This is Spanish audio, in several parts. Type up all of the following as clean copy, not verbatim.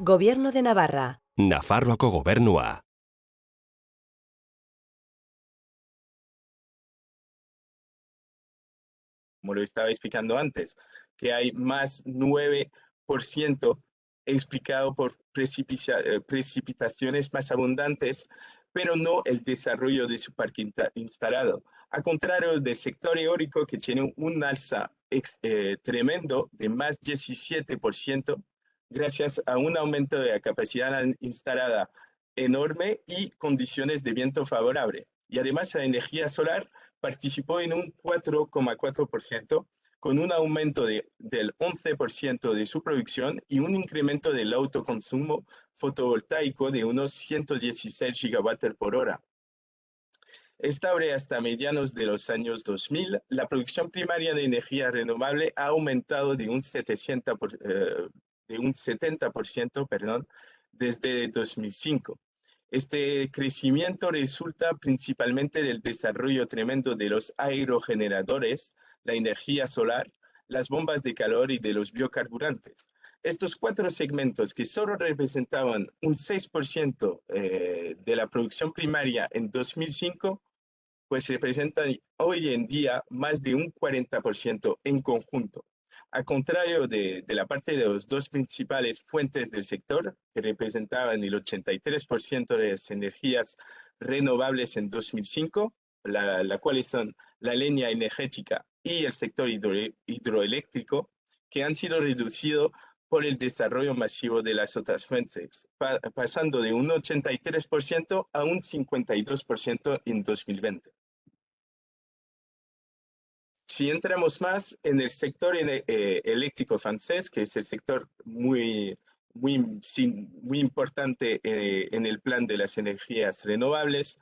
Gobierno de Navarra. Nafarroako gobernua. Como lo estaba explicando antes, que hay más 9% explicado por precipitaciones más abundantes, pero no el desarrollo de su parque instalado. A contrario del sector eólico, que tiene un alza tremendo de más 17%, gracias a un aumento de la capacidad instalada enorme y condiciones de viento favorable. Y además la energía solar participó en un 4,4%, con un aumento del 11% de su producción y un incremento del autoconsumo fotovoltaico de unos 116 gigawatts por hora. Estable hasta medianos de los años 2000, la producción primaria de energía renovable ha aumentado de un 70%, desde 2005. Este crecimiento resulta principalmente del desarrollo tremendo de los aerogeneradores, la energía solar, las bombas de calor y de los biocarburantes. Estos cuatro segmentos, que solo representaban un 6% de la producción primaria en 2005, pues representan hoy en día más de un 40% en conjunto. A contrario de la parte de las dos principales fuentes del sector, que representaban el 83% de las energías renovables en 2005, las cuales son la leña energética y el sector hidroeléctrico, que han sido reducidos por el desarrollo masivo de las otras fuentes, pasando de un 83% a un 52% en 2020. Si entramos más en el sector eléctrico francés, que es el sector muy importante en el plan de las energías renovables,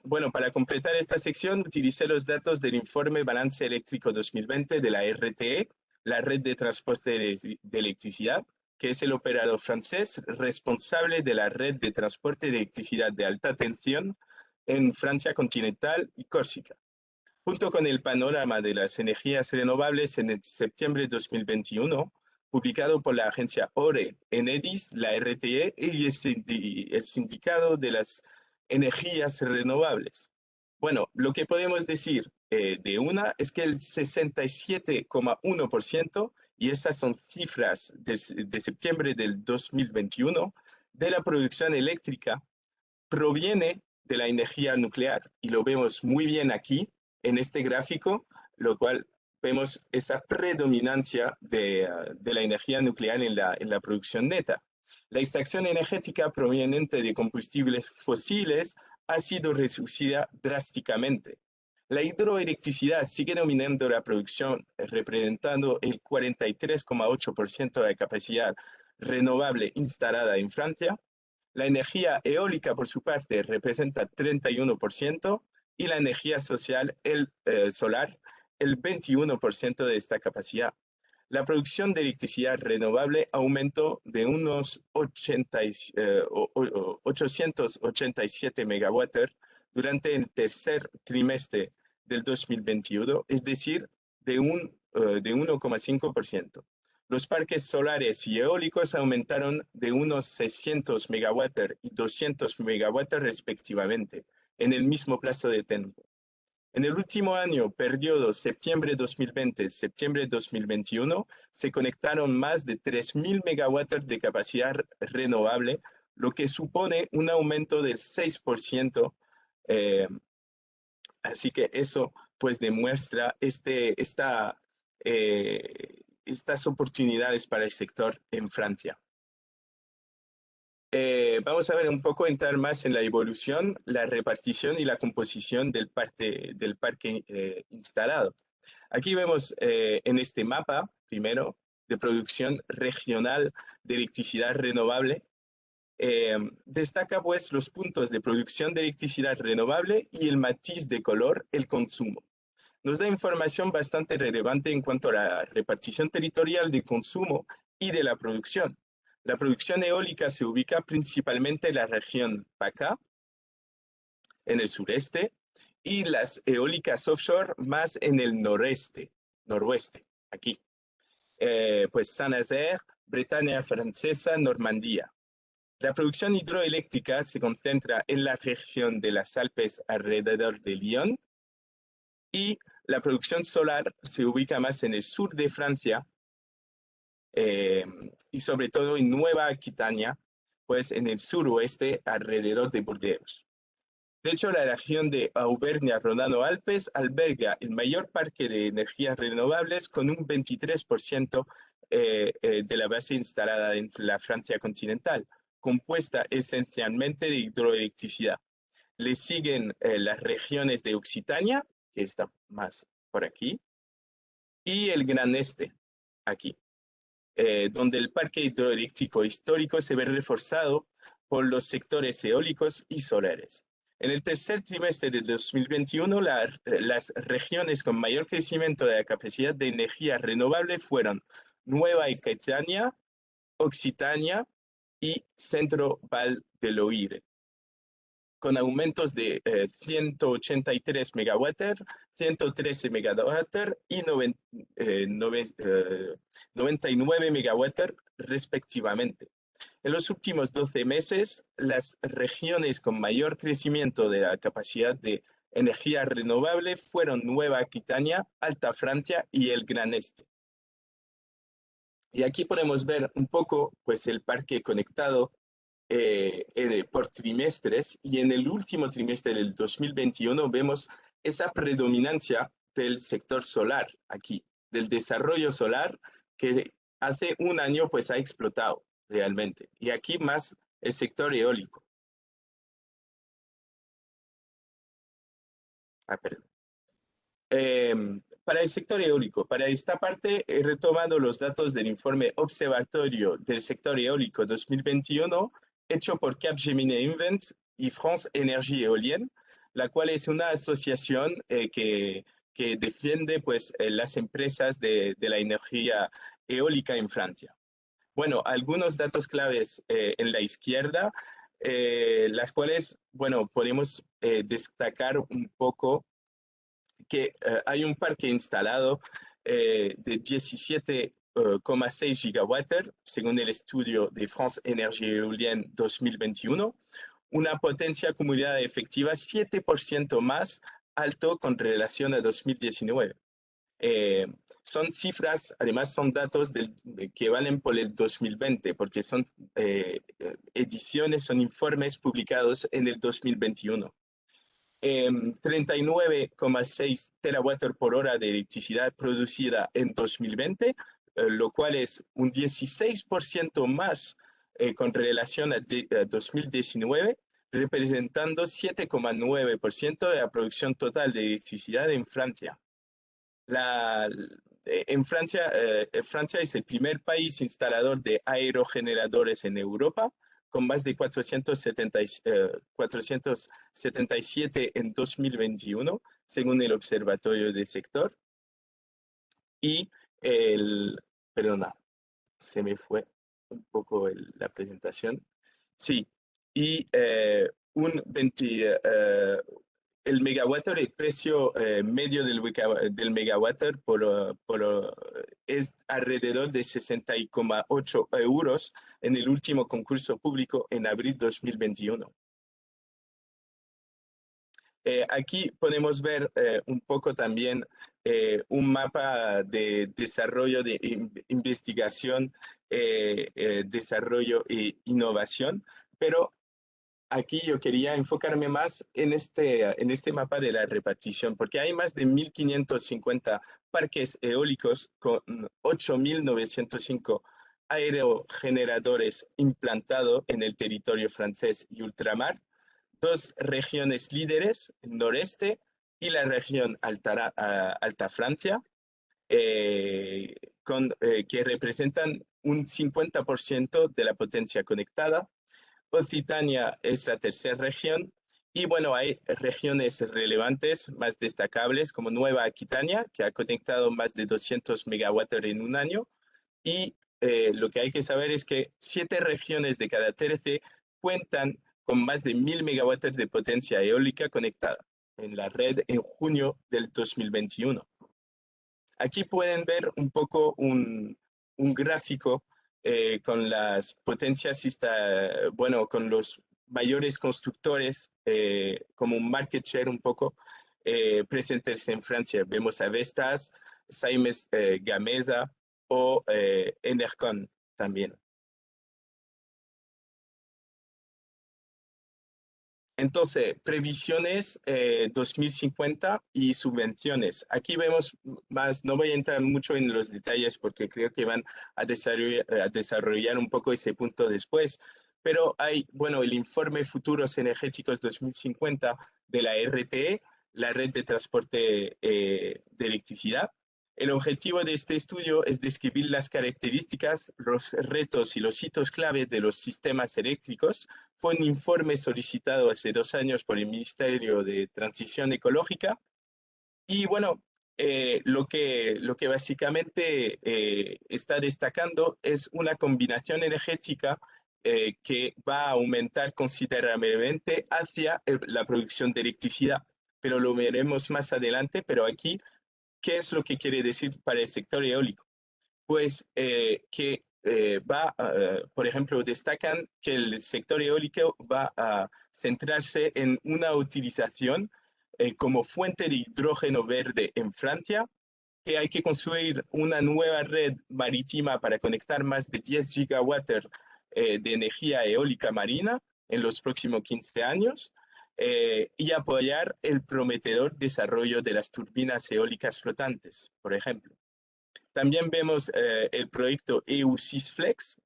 bueno, para completar esta sección utilicé los datos del informe Balance Eléctrico 2020 de la RTE, la Red de Transporte de Electricidad, que es el operador francés responsable de la red de transporte de electricidad de alta tensión en Francia continental y Córcega. Junto con el panorama de las energías renovables en septiembre de 2021, publicado por la agencia ORE, Enedis, la RTE y el Sindicato de las Energías Renovables. Bueno, lo que podemos decir de una es que el 67,1%, y esas son cifras de septiembre del 2021, de la producción eléctrica proviene de la energía nuclear, y lo vemos muy bien aquí en este gráfico, lo cual vemos esa predominancia de la energía nuclear en la producción neta. La extracción energética proveniente de combustibles fósiles ha sido reducida drásticamente. La hidroelectricidad sigue dominando la producción, representando el 43,8% de la capacidad renovable instalada en Francia. La energía eólica, por su parte, representa 31% y la energía solar, el 21% de esta capacidad. La producción de electricidad renovable aumentó de unos 887 megawatts durante el tercer trimestre del 2021, es decir, de 1,5%. Los parques solares y eólicos aumentaron de unos 600 megawatts y 200 megawatts respectivamente en el mismo plazo de tiempo. En el último año, periodo septiembre 2020-septiembre 2021, se conectaron más de 3.000 megawatts de capacidad renovable, lo que supone un aumento del 6%. Así que eso pues demuestra estas oportunidades para el sector en Francia. Vamos a ver un poco, entrar más en la evolución, la repartición y la composición del parque instalado. Aquí vemos en este mapa, primero, de producción regional de electricidad renovable. Destaca pues los puntos de producción de electricidad renovable y el matiz de color, el consumo. Nos da información bastante relevante en cuanto a la repartición territorial de consumo y de la producción. La producción eólica se ubica principalmente en la región PACA, en el sureste, y las eólicas offshore más en el noroeste, aquí. pues Saint-Nazaire, Bretaña francesa, Normandía. La producción hidroeléctrica se concentra en la región de las Alpes alrededor de Lyon y la producción solar se ubica más en el sur de Francia y sobre todo en Nueva Aquitania, pues en el suroeste alrededor de Burdeos. De hecho, la región de Auvernia-Rodano-Alpes alberga el mayor parque de energías renovables con un 23% de la base instalada en la Francia continental, compuesta esencialmente de hidroelectricidad. Le siguen las regiones de Occitania, que está más por aquí, y el Gran Este, aquí, donde el parque hidroeléctrico histórico se ve reforzado por los sectores eólicos y solares. En el tercer trimestre de 2021, las regiones con mayor crecimiento de la capacidad de energía renovable fueron Nueva Aquitania, Occitania y Centro Val de Loire, con aumentos de 183 megawatt, 113 megawatt y 99 megawatt respectivamente. En los últimos 12 meses, las regiones con mayor crecimiento de la capacidad de energía renovable fueron Nueva Aquitania, Alta Francia y el Gran Este. Y aquí podemos ver un poco pues, el parque conectado por trimestres, y en el último trimestre del 2021 vemos esa predominancia del sector solar aquí, del desarrollo solar que hace un año pues ha explotado realmente, y aquí más el sector eólico. Perdón. Para el sector eólico, para esta parte he retomado los datos del informe Observatorio del Sector Eólico 2021 hecho por Capgemini Invent y France Énergie Éolienne, la cual es una asociación que defiende pues, las empresas de la energía eólica en Francia. Bueno, algunos datos claves en la izquierda, las cuales, bueno, podemos destacar un poco que hay un parque instalado de 17,6 gigawatts, según el estudio de France Énergie Éolienne 2021, una potencia acumulada efectiva 7% más alto con relación a 2019. Son cifras, además son datos que valen por el 2020, porque son ediciones, son informes publicados en el 2021. 39,6 terawatt por hora de electricidad producida en 2020, lo cual es un 16% más con relación a 2019, representando 7,9% de la producción total de electricidad en Francia. Francia es el primer país instalador de aerogeneradores en Europa, con más de 477 en 2021, según el Observatorio del Sector. Y perdona, se me fue un poco la presentación. Sí, y el megawatt, el precio medio del megawatt es alrededor de 60,8 euros en el último concurso público en abril 2021. Aquí podemos ver un poco también un mapa de desarrollo de investigación, desarrollo e innovación, pero aquí yo quería enfocarme más en este mapa de la repartición, porque hay más de 1.550 parques eólicos con 8.905 aerogeneradores implantados en el territorio francés y ultramar, dos regiones líderes, el noreste y la región Alta Francia, que representan un 50% de la potencia conectada. Occitania es la tercera región, y bueno, hay regiones relevantes más destacables como Nueva Aquitania, que ha conectado más de 200 megawatts en un año, y lo que hay que saber es que 7 regiones de cada 13 cuentan con más de 1.000 megawatts de potencia eólica conectada en la red en junio del 2021. Aquí pueden ver un poco un un gráfico con las potencias, bueno, con los mayores constructores, como un market share un poco, presentes en Francia. Vemos a Vestas, Siemens Gamesa o Enercon también. Entonces, previsiones 2050 y subvenciones. Aquí vemos más, no voy a entrar mucho en los detalles porque creo que van a desarrollar un poco ese punto después, pero hay, bueno, el informe Futuros Energéticos 2050 de la RTE, la Red de Transporte de Electricidad. El objetivo de este estudio es describir las características, los retos y los hitos clave de los sistemas eléctricos. Fue un informe solicitado hace 2 años por el Ministerio de Transición Ecológica. Y bueno, lo que básicamente está destacando es una combinación energética que va a aumentar considerablemente hacia la producción de electricidad. Pero lo veremos más adelante, pero aquí, ¿qué es lo que quiere decir para el sector eólico? Pues que por ejemplo, destacan que el sector eólico va a centrarse en una utilización como fuente de hidrógeno verde en Francia, que hay que construir una nueva red marítima para conectar más de 10 gigawatts de energía eólica marina en los próximos 15 años, y apoyar el prometedor desarrollo de las turbinas eólicas flotantes, por ejemplo. También vemos el proyecto EU-SysFlex,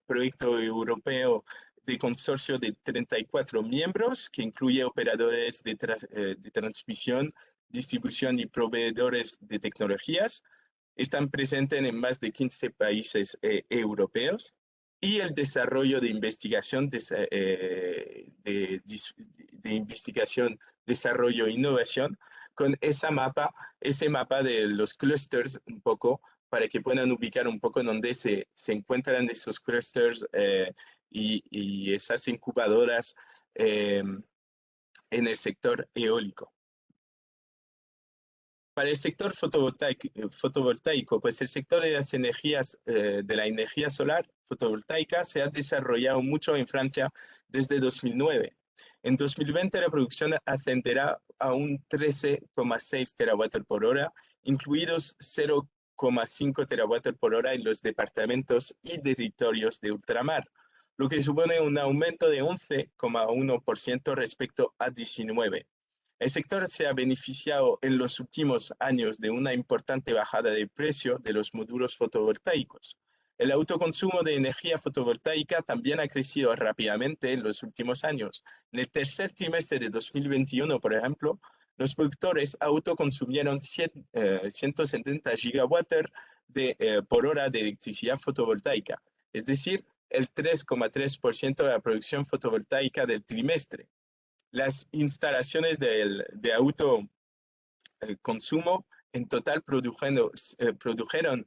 proyecto europeo de consorcio de 34 miembros, que incluye operadores de transmisión, distribución y proveedores de tecnologías. Están presentes en más de 15 países europeos. Y el desarrollo de investigación, de investigación, desarrollo e innovación, con ese mapa de los clusters un poco, para que puedan ubicar un poco dónde se encuentran esos clusters y esas incubadoras en el sector eólico. Para el sector fotovoltaico, pues el sector de las energías, de la energía solar fotovoltaica se ha desarrollado mucho en Francia desde 2009. En 2020 la producción ascenderá a un 13,6 terawatt por hora, incluidos 0,5 terawatt por hora en los departamentos y territorios de ultramar, lo que supone un aumento de 11,1% respecto a 2019. El sector se ha beneficiado en los últimos años de una importante bajada de precio de los módulos fotovoltaicos. El autoconsumo de energía fotovoltaica también ha crecido rápidamente en los últimos años. En el tercer trimestre de 2021, por ejemplo, los productores autoconsumieron 170 gigawatts por hora de electricidad fotovoltaica, es decir, el 3,3% de la producción fotovoltaica del trimestre. Las instalaciones de autoconsumo en total produjeron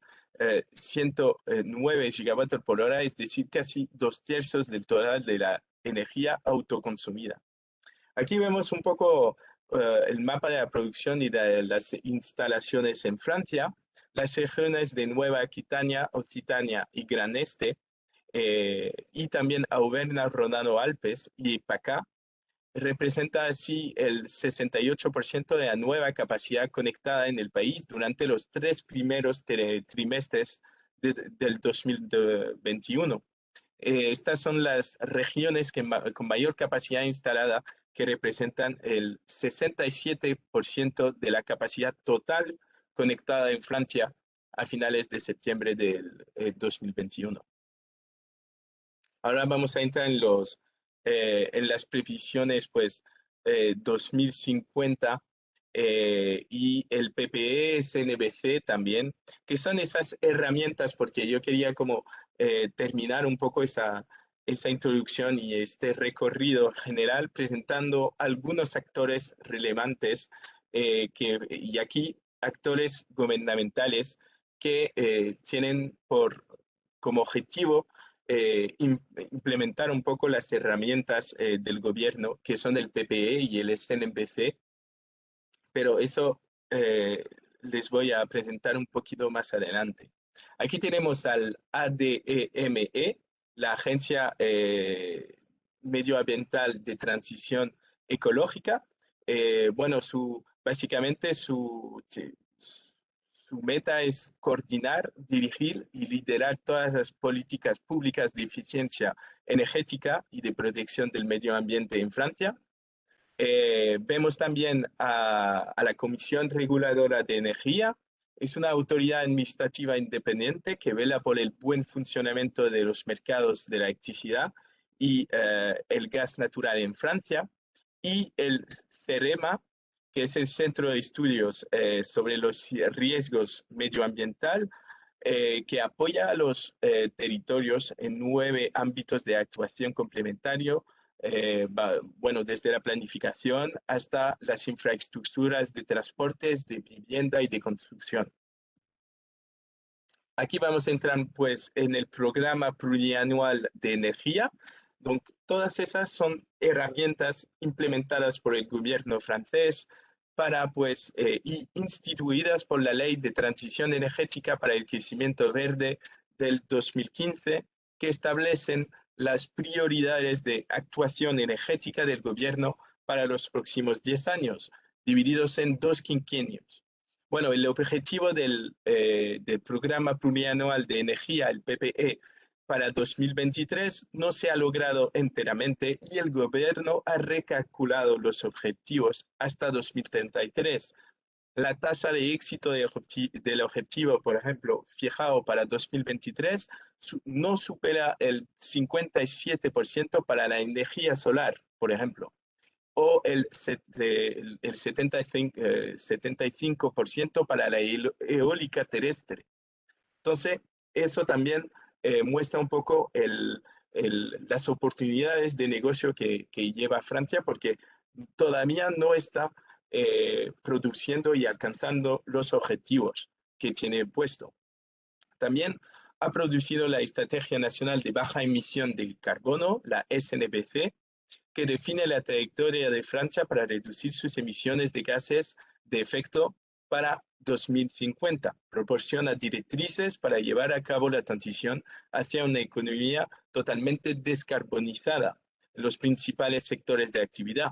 109 gigawatts por hora, es decir, casi 2/3 del total de la energía autoconsumida. Aquí vemos un poco el mapa de la producción y de las instalaciones en Francia. Las regiones de Nueva Aquitania, Occitania y Gran Este, y también Auvernia-Rodano-Alpes y PACA, representa así el 68% de la nueva capacidad conectada en el país durante los 3 primeros trimestres del 2021. Estas son las regiones con mayor capacidad instalada, que representan el 67% de la capacidad total conectada en Francia a finales de septiembre del 2021. Ahora vamos a entrar en las previsiones, pues, 2050 y el PPE, SNBC también, que son esas herramientas, porque yo quería como terminar un poco esa introducción y este recorrido general presentando algunos actores relevantes y aquí actores gubernamentales que tienen como objetivo implementar un poco las herramientas del gobierno, que son el PPE y el SNPC, pero eso les voy a presentar un poquito más adelante. Aquí tenemos al ADEME, la Agencia Medioambiental de Transición Ecológica. Bueno, básicamente su meta es coordinar, dirigir y liderar todas las políticas públicas de eficiencia energética y de protección del medio ambiente en Francia. Vemos también a la Comisión Reguladora de Energía. Es una autoridad administrativa independiente que vela por el buen funcionamiento de los mercados de la electricidad y el gas natural en Francia. Y el CEREMA, que es el Centro de Estudios sobre los Riesgos Medioambientales, que apoya a los territorios en 9 ámbitos de actuación complementario, bueno, desde la planificación hasta las infraestructuras de transportes, de vivienda y de construcción. Aquí vamos a entrar pues en el programa plurianual de energía. Donc, todas esas son herramientas implementadas por el gobierno francés para pues y instituidas por la Ley de Transición Energética para el Crecimiento Verde del 2015, que establecen las prioridades de actuación energética del gobierno para los próximos 10 años, divididos en 2 quinquenios. Bueno, el objetivo del Programa Plurianual de Energía, el PPE, para 2023 no se ha logrado enteramente y el gobierno ha recalculado los objetivos hasta 2033. La tasa de éxito del objetivo, por ejemplo, fijado para 2023, no supera el 57% para la energía solar, por ejemplo, o el 75% para la eólica terrestre. Entonces, eso también muestra un poco las oportunidades de negocio que lleva Francia, porque todavía no está produciendo y alcanzando los objetivos que tiene puesto. También ha producido la Estrategia Nacional de Baja Emisión de Carbono, la SNBC, que define la trayectoria de Francia para reducir sus emisiones de gases de efecto para 2050. Proporciona directrices para llevar a cabo la transición hacia una economía totalmente descarbonizada en los principales sectores de actividad,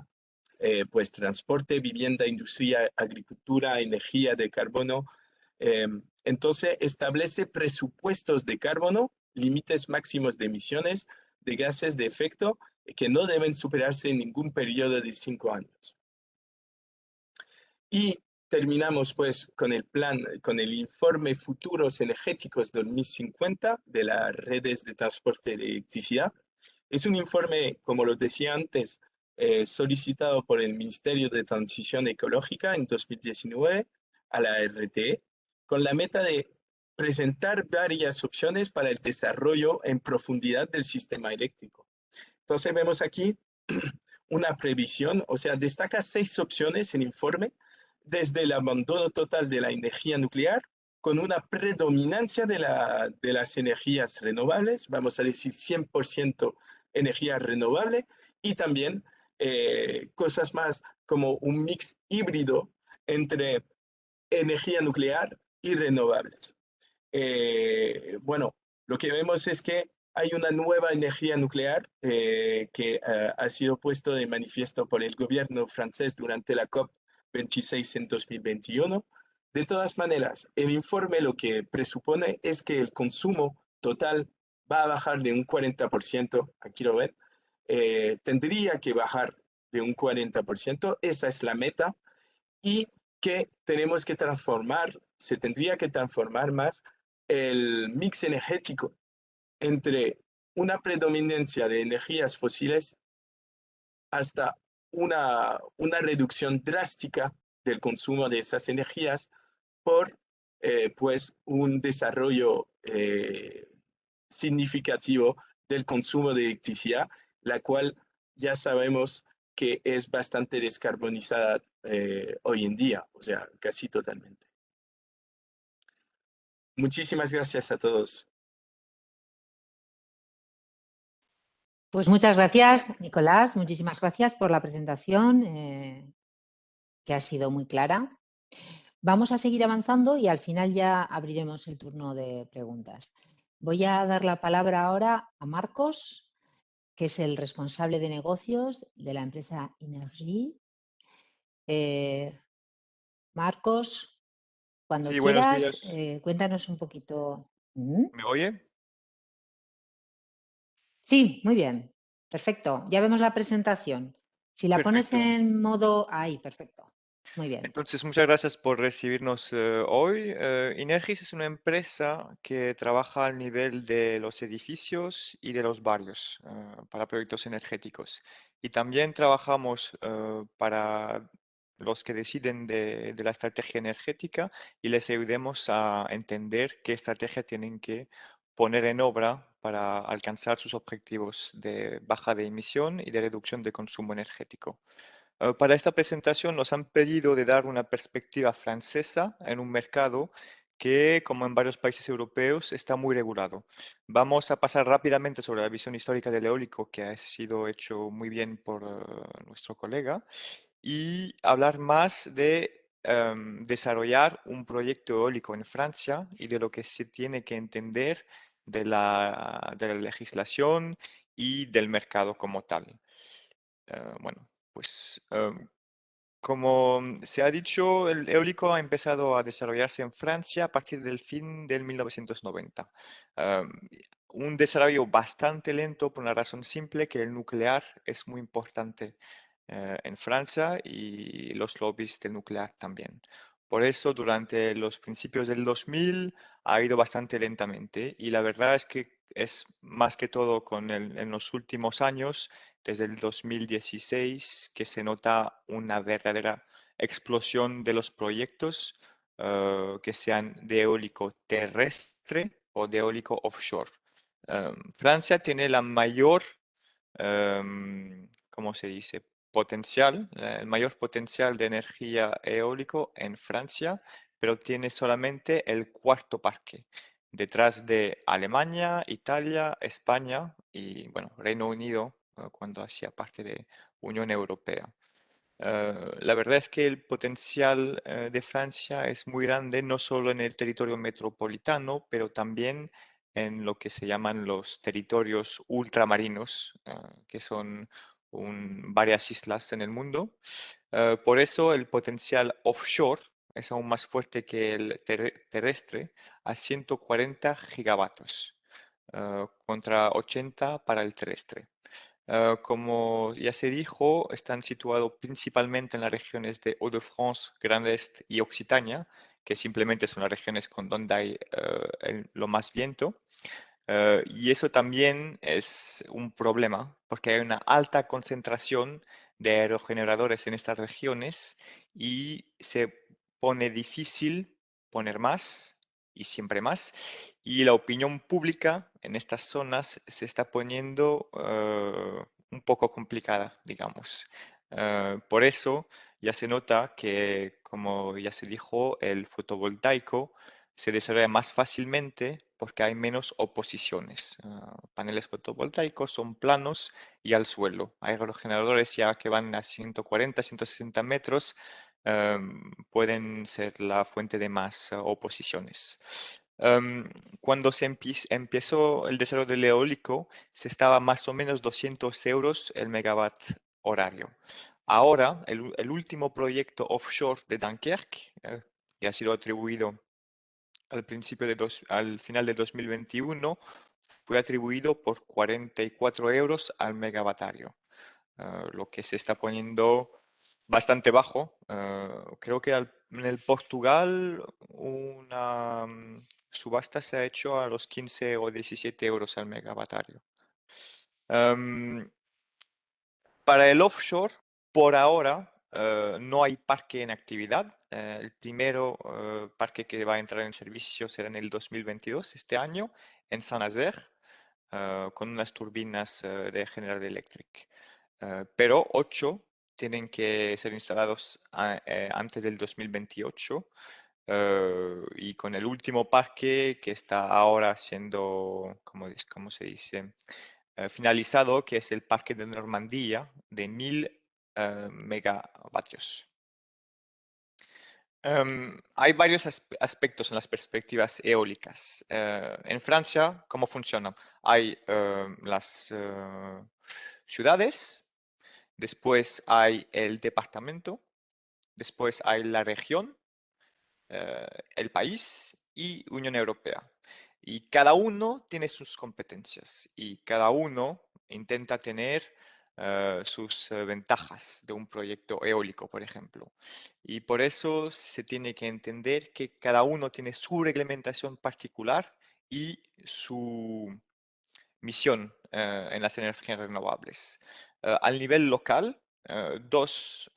pues transporte, vivienda, industria, agricultura, energía de carbono. Entonces, establece presupuestos de carbono, límites máximos de emisiones de gases de efecto que no deben superarse en ningún periodo de 5 años. Y terminamos pues con el plan, con el informe Futuros Energéticos 2050 de las redes de transporte de electricidad. Es un informe, como lo decía antes, solicitado por el Ministerio de Transición Ecológica en 2019 a la RTE, con la meta de presentar varias opciones para el desarrollo en profundidad del sistema eléctrico. Entonces vemos aquí una previsión, o sea, destaca 6 opciones en informe, desde el abandono total de la energía nuclear, con una predominancia de las energías renovables, vamos a decir 100% energía renovable, y también cosas más como un mix híbrido entre energía nuclear y renovables. Bueno, lo que vemos es que hay una nueva energía nuclear que ha sido puesto de manifiesto por el gobierno francés durante la COP26 en 2021. De todas maneras, el informe lo que presupone es que el consumo total va a bajar de un 40%, aquí lo ven, tendría que bajar de un 40%, esa es la meta, y que tenemos que transformar, se tendría que transformar más el mix energético entre una predominancia de energías fósiles hasta una reducción drástica del consumo de esas energías por pues un desarrollo significativo del consumo de electricidad, la cual ya sabemos que es bastante descarbonizada hoy en día, o sea, casi totalmente. Muchísimas gracias a todos. Pues muchas gracias, Nicolás. Muchísimas gracias por la presentación, que ha sido muy clara. Vamos a seguir avanzando y al final ya abriremos el turno de preguntas. Voy a dar la palabra ahora a Marcos, que es el responsable de negocios de la empresa Inergy. Marcos, cuando Sí, buenos quieras, días. cuéntanos un poquito. ¿Mm? ¿Me oye? Sí, muy bien. Perfecto. Ya vemos la presentación. Si la pones Perfecto. en modo ahí, perfecto. Muy bien. Entonces, muchas gracias por recibirnos hoy. Inergis es una empresa que trabaja al nivel de los edificios y de los barrios para proyectos energéticos. Y también trabajamos para los que deciden de la estrategia energética y les ayudemos a entender qué estrategia tienen que poner en obra para alcanzar sus objetivos de baja de emisión y de reducción de consumo energético. Para esta presentación nos han pedido de dar una perspectiva francesa en un mercado que, como en varios países europeos, está muy regulado. Vamos a pasar rápidamente sobre la visión histórica del eólico, que ha sido hecho muy bien por nuestro colega, y hablar más de desarrollar un proyecto eólico en Francia y de lo que se tiene que entender de la legislación y del mercado como tal. Bueno, pues como se ha dicho, el eólico ha empezado a desarrollarse en Francia a partir del fin del 1990. Am, un desarrollo bastante lento por una razón simple, que el nuclear es muy importante en Francia y los lobbies del nuclear también. Por eso, durante los principios del 2000 ha ido bastante lentamente y la verdad es que es más que todo en los últimos años, desde el 2016, que se nota una verdadera explosión de los proyectos que sean de eólico terrestre o de eólico offshore. Francia tiene la mayor, ¿cómo se dice? Potencial, el mayor potencial de energía eólico en Francia, pero tiene solamente el cuarto parque, detrás de Alemania, Italia, España y, bueno, Reino Unido, cuando hacía parte de Unión Europea. La verdad es que el potencial de Francia es muy grande, no solo en el territorio metropolitano, pero también en lo que se llaman los territorios ultramarinos, que son varias islas en el mundo. Por eso el potencial offshore es aún más fuerte que el terrestre, a 140 gigavatios, contra 80 para el terrestre. Como ya se dijo, están situados principalmente en las regiones de Hauts-de-France, Grand Est y Occitania, que simplemente son las regiones con donde hay lo más viento. Y eso también es un problema, porque hay una alta concentración de aerogeneradores en estas regiones y se pone difícil poner más y siempre más. Y la opinión pública en estas zonas se está poniendo un poco complicada, digamos. Por eso ya se nota que, como ya se dijo, el fotovoltaico se desarrolla más fácilmente porque hay menos oposiciones. Paneles fotovoltaicos son planos y al suelo. Hay aerogeneradores ya que van a 140, 160 metros, pueden ser la fuente de más oposiciones. Cuando empezó el desarrollo del eólico, se estaba más o menos 200 euros el megawatt horario. Ahora, el último proyecto offshore de Dunkerque, que ha sido atribuido al final de 2021, fue atribuido por 44 euros al megawattario, lo que se está poniendo bastante bajo. Creo que en el Portugal una subasta se ha hecho a los 15 o 17 euros al megawattario. Em, para el offshore, por ahora, no hay parque en actividad. El primero parque que va a entrar en servicio será en el 2022, este año, en Saint-Nazaire, con unas turbinas de General Electric. Pero 8 tienen que ser instalados antes del 2028. Y con el último parque que está ahora siendo, ¿cómo se dice? Finalizado, que es el parque de Normandía de 1000 megavatios. Hay varios aspectos en las perspectivas eólicas. En Francia, ¿cómo funciona? Hay las ciudades, después hay el departamento, después hay la región, el país y Unión Europea. Y cada uno tiene sus competencias y cada uno intenta tener sus ventajas de un proyecto eólico, por ejemplo. Y por eso se tiene que entender que cada uno tiene su reglamentación particular y su misión en las energías renovables. Al nivel local, dos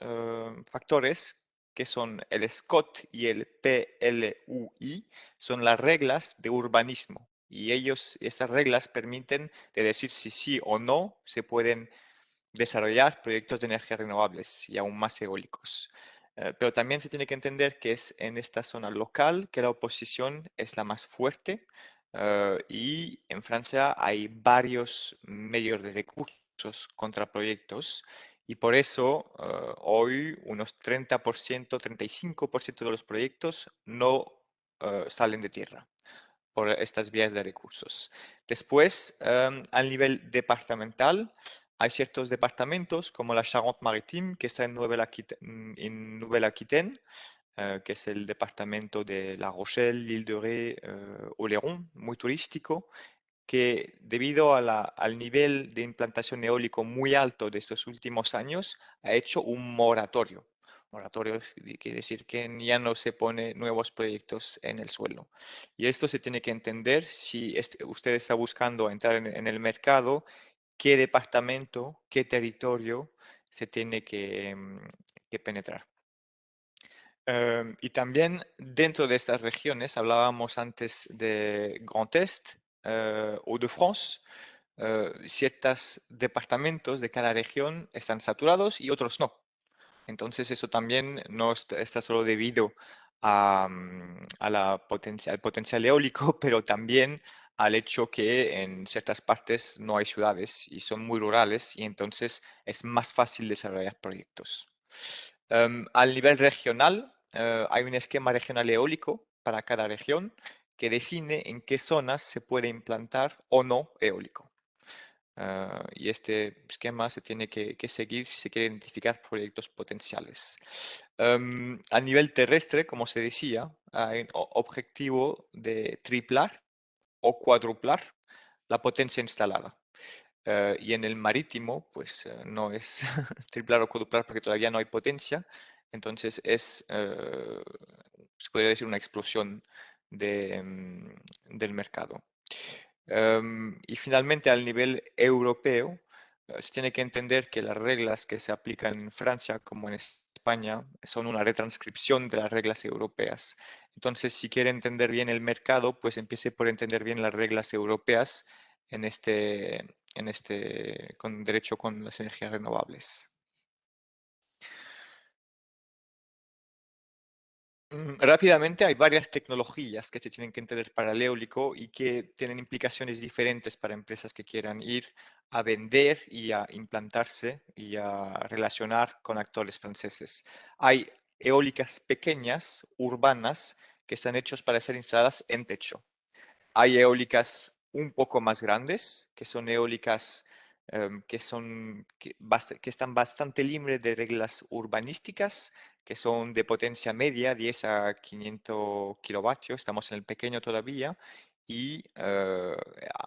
factores que son el SCOT y el PLUI, son las reglas de urbanismo. Y esas reglas permiten de decir si sí o no se pueden desarrollar proyectos de energías renovables y aún más eólicos. Pero también se tiene que entender que es en esta zona local que la oposición es la más fuerte y en Francia hay varios medios de recursos contra proyectos y por eso hoy unos 30%, 35% de los proyectos no salen de tierra por estas vías de recursos. Después, al nivel departamental, hay ciertos departamentos como la Charente-Maritime, que está en Nouvelle-Aquitaine, que es el departamento de La Rochelle, l'Île-de-Ré, Oléron, muy turístico, que debido al nivel de implantación eólico muy alto de estos últimos años, ha hecho un moratorio. Moratorio quiere decir que ya no se pone nuevos proyectos en el suelo. Y esto se tiene que entender si usted está buscando entrar en el mercado, qué departamento, qué territorio se tiene que penetrar. Y también dentro de estas regiones, hablábamos antes de Grand Est o de France, ciertos departamentos de cada región están saturados y otros no. Entonces eso también no está solo debido al potencial eólico, pero también al hecho que en ciertas partes no hay ciudades y son muy rurales y entonces es más fácil desarrollar proyectos. Al nivel regional, hay un esquema regional eólico para cada región que define en qué zonas se puede implantar o no eólico. Y este esquema se tiene que seguir si se quiere identificar proyectos potenciales. A nivel terrestre, como se decía, hay un objetivo de triplar o cuadruplar la potencia instalada. Y en el marítimo, pues no es triplar o cuadruplar porque todavía no hay potencia. Entonces se podría decir una explosión del mercado. Y finalmente, al nivel europeo, se tiene que entender que las reglas que se aplican en Francia como en España son una retranscripción de las reglas europeas. Entonces, si quiere entender bien el mercado, pues empiece por entender bien las reglas europeas con derecho con las energías renovables. Rápidamente, hay varias tecnologías que se tienen que entender para el eólico y que tienen implicaciones diferentes para empresas que quieran ir a vender y a implantarse y a relacionar con actores franceses. Hay eólicas pequeñas, urbanas, que están hechas para ser instaladas en techo. Hay eólicas un poco más grandes, que son eólicas que están bastante libres de reglas urbanísticas, que son de potencia media, 10 a 500 kilovatios, estamos en el pequeño todavía, y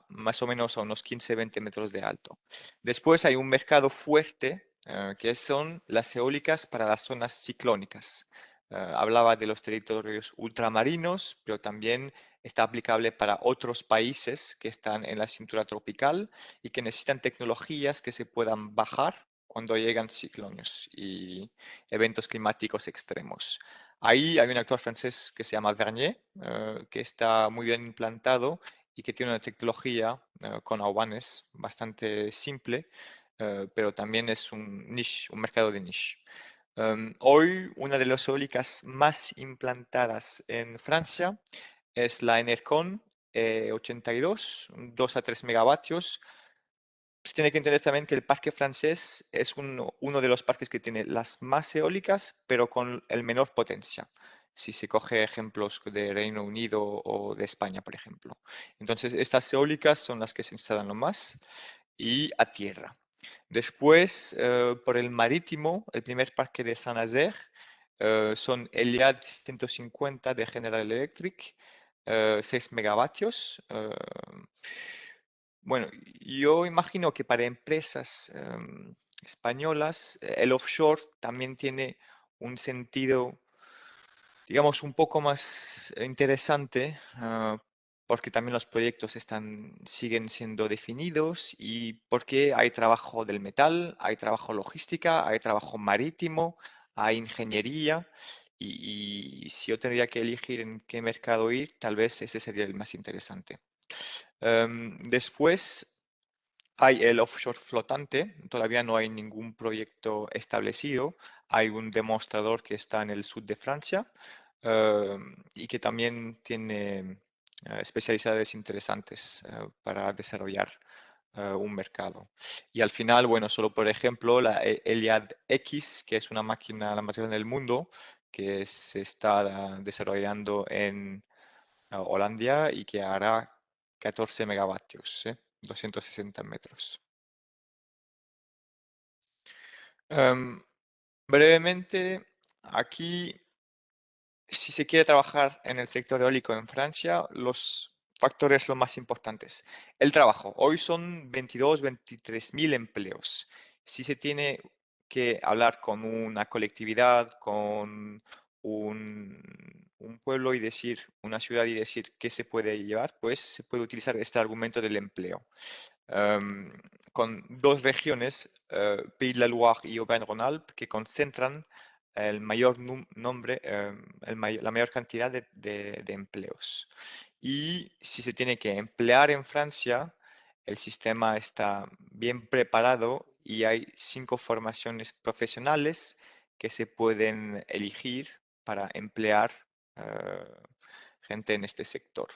más o menos a unos 15-20 metros de alto. Después hay un mercado fuerte, que son las eólicas para las zonas ciclónicas. Hablaba de los territorios ultramarinos, pero también está aplicable para otros países que están en la cintura tropical y que necesitan tecnologías que se puedan bajar cuando llegan ciclones y eventos climáticos extremos. Ahí hay un actor francés que se llama Vernier, que está muy bien implantado y que tiene una tecnología con ahuanes bastante simple, pero también es un niche, un mercado de niche. Hoy, una de las eólicas más implantadas en Francia es la Enercon 82, 2 a 3 megavatios. Se tiene que entender también que el parque francés es uno de los parques que tiene las más eólicas, pero con el menor potencia. si se coge ejemplos de Reino Unido o de España, por ejemplo. Entonces, estas eólicas son las que se instalan lo más y a tierra. Después, por el marítimo, el primer parque de Saint-Nazaire son Iliad 150 de General Electric, 6 megavatios. Bueno, yo imagino que para empresas españolas, el offshore también tiene un sentido, digamos, un poco más interesante, porque también los proyectos siguen siendo definidos y porque hay trabajo del metal, hay trabajo logística, hay trabajo marítimo, hay ingeniería. Y si yo tendría que elegir en qué mercado ir, tal vez ese sería el más interesante. Después hay el offshore flotante, todavía no hay ningún proyecto establecido. Hay un demostrador que está en el sur de Francia y que también tiene especialidades interesantes para desarrollar un mercado. Y al final, bueno, solo por ejemplo, la Iliad X, que es una máquina la más grande del mundo, que se está desarrollando en Holanda y que hará 14 megavatios, 260 metros. Brevemente, aquí, si se quiere trabajar en el sector eólico en Francia, los factores son más importantes. El trabajo. Hoy son 22, 23 mil empleos. Si se tiene que hablar con una colectividad, con un pueblo y decir, una ciudad y decir qué se puede llevar, pues se puede utilizar este argumento del empleo. Con dos regiones, Pays de la Loire y Auvergne-Rhône-Alpes, que concentran el mayor nombre, la mayor cantidad de empleos. Y si se tiene que emplear en Francia, el sistema está bien preparado y hay 5 formaciones profesionales que se pueden elegir para emplear gente en este sector.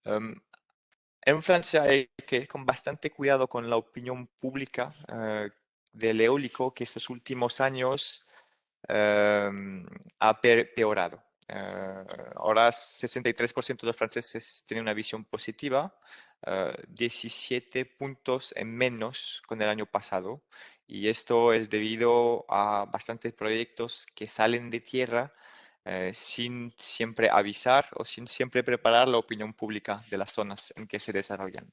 En Francia hay que ir con bastante cuidado con la opinión pública del eólico, que estos últimos años ha peorado. Ahora 63% de los franceses tienen una visión positiva, 17 puntos en menos con el año pasado. Y esto es debido a bastantes proyectos que salen de tierra sin siempre avisar o sin siempre preparar la opinión pública de las zonas en que se desarrollan.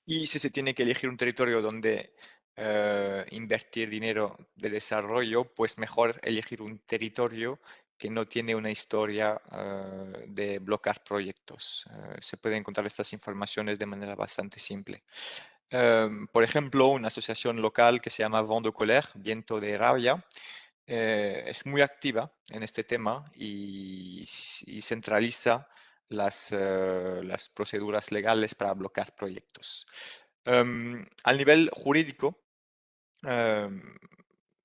Y si se tiene que elegir un territorio donde invertir dinero de desarrollo, pues mejor elegir un territorio que no tiene una historia de bloquear proyectos. Se pueden encontrar estas informaciones de manera bastante simple. Por ejemplo, una asociación local que se llama Vent de Colère, Viento de Rabia, es muy activa en este tema y centraliza las proceduras legales para bloquear proyectos. Al nivel jurídico, em,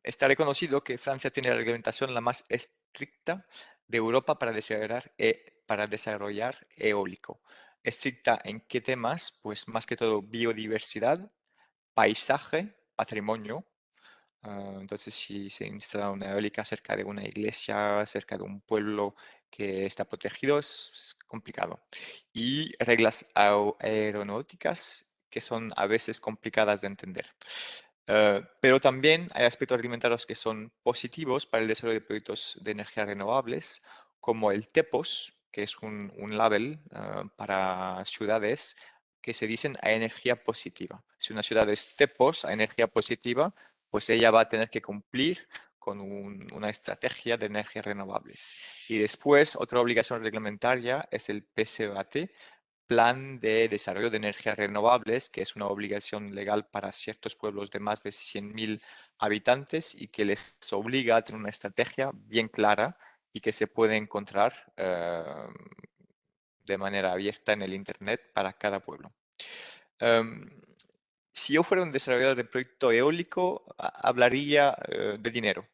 está reconocido que Francia tiene la reglamentación la más estricta de Europa para desarrollar eólico. ¿Estricta en qué temas? Pues más que todo biodiversidad, paisaje, patrimonio. Entonces, si se instala una eólica cerca de una iglesia, cerca de un pueblo que está protegido, es complicado. Y reglas aeronáuticas que son a veces complicadas de entender. Pero también hay aspectos reglamentarios que son positivos para el desarrollo de proyectos de energías renovables, como el TEPOS, que es un label para ciudades que se dicen a energía positiva. Si una ciudad es TEPOS, a energía positiva, pues ella va a tener que cumplir con una estrategia de energías renovables. Y después, otra obligación reglamentaria es el PSOAT, Plan de Desarrollo de Energías Renovables, que es una obligación legal para ciertos pueblos de más de 100.000 habitantes y que les obliga a tener una estrategia bien clara y que se puede encontrar de manera abierta en el Internet para cada pueblo. Si yo fuera un desarrollador de proyecto eólico, hablaría de dinero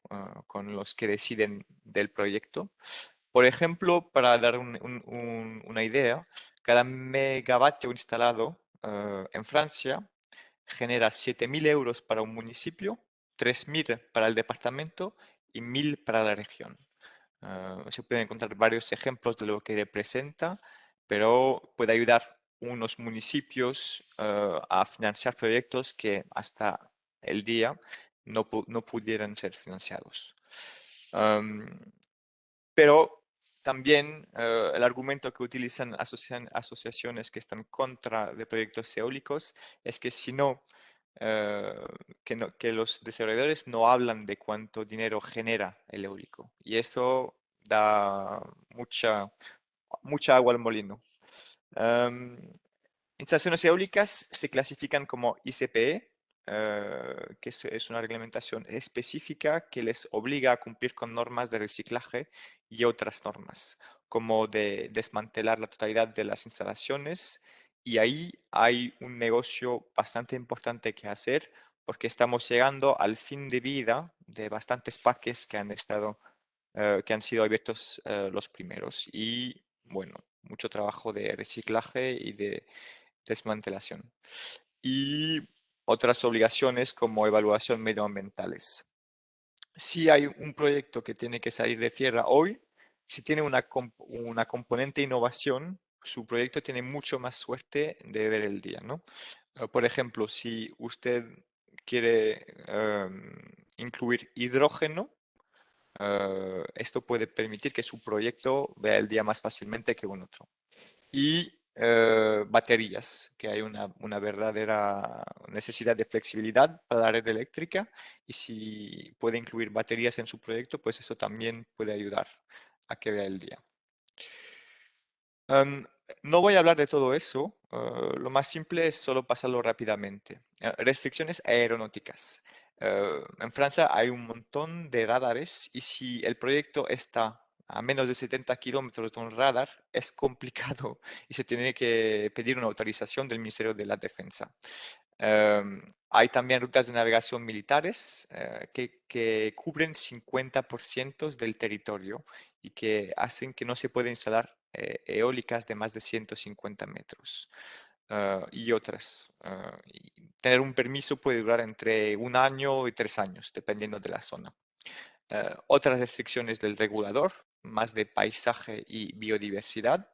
con los que deciden del proyecto. Por ejemplo, para dar una idea, cada megavatio instalado en Francia genera 7.000 euros para un municipio, 3.000 para el departamento y 1.000 para la región. Se pueden encontrar varios ejemplos de lo que representa, pero puede ayudar unos municipios a financiar proyectos que hasta el día no pudieran ser financiados. Pero también el argumento que utilizan asociaciones que están contra de proyectos eólicos es que si no, que los desarrolladores no hablan de cuánto dinero genera el eólico. Y eso da mucha agua al molino. Instalaciones eólicas se clasifican como ICPE, que es una reglamentación específica que les obliga a cumplir con normas de reciclaje y otras normas, como de desmantelar la totalidad de las instalaciones. Y ahí hay un negocio bastante importante que hacer porque estamos llegando al fin de vida de bastantes parques que que han sido abiertos los primeros. Y bueno, mucho trabajo de reciclaje y de desmantelación. Y otras obligaciones como evaluación medioambientales. Si hay un proyecto que tiene que salir de tierra hoy, si tiene una componente innovación, su proyecto tiene mucho más suerte de ver el día, ¿no? Por ejemplo, si usted quiere incluir hidrógeno, esto puede permitir que su proyecto vea el día más fácilmente que un otro. Y baterías, que hay una verdadera necesidad de flexibilidad para la red eléctrica, y si puede incluir baterías en su proyecto, pues eso también puede ayudar a que vea el día. No voy a hablar de todo eso, lo más simple es solo pasarlo rápidamente. Restricciones aeronáuticas. En Francia hay un montón de radares y si el proyecto está a menos de 70 kilómetros de un radar, es complicado y se tiene que pedir una autorización del Ministerio de la Defensa. Hay también rutas de navegación militares que cubren 50% del territorio y que hacen que no se pueda instalar eólicas de más de 150 metros y otras. Tener un permiso puede durar entre 1 año y 3 años, dependiendo de la zona. Otras restricciones del regulador, más de paisaje y biodiversidad.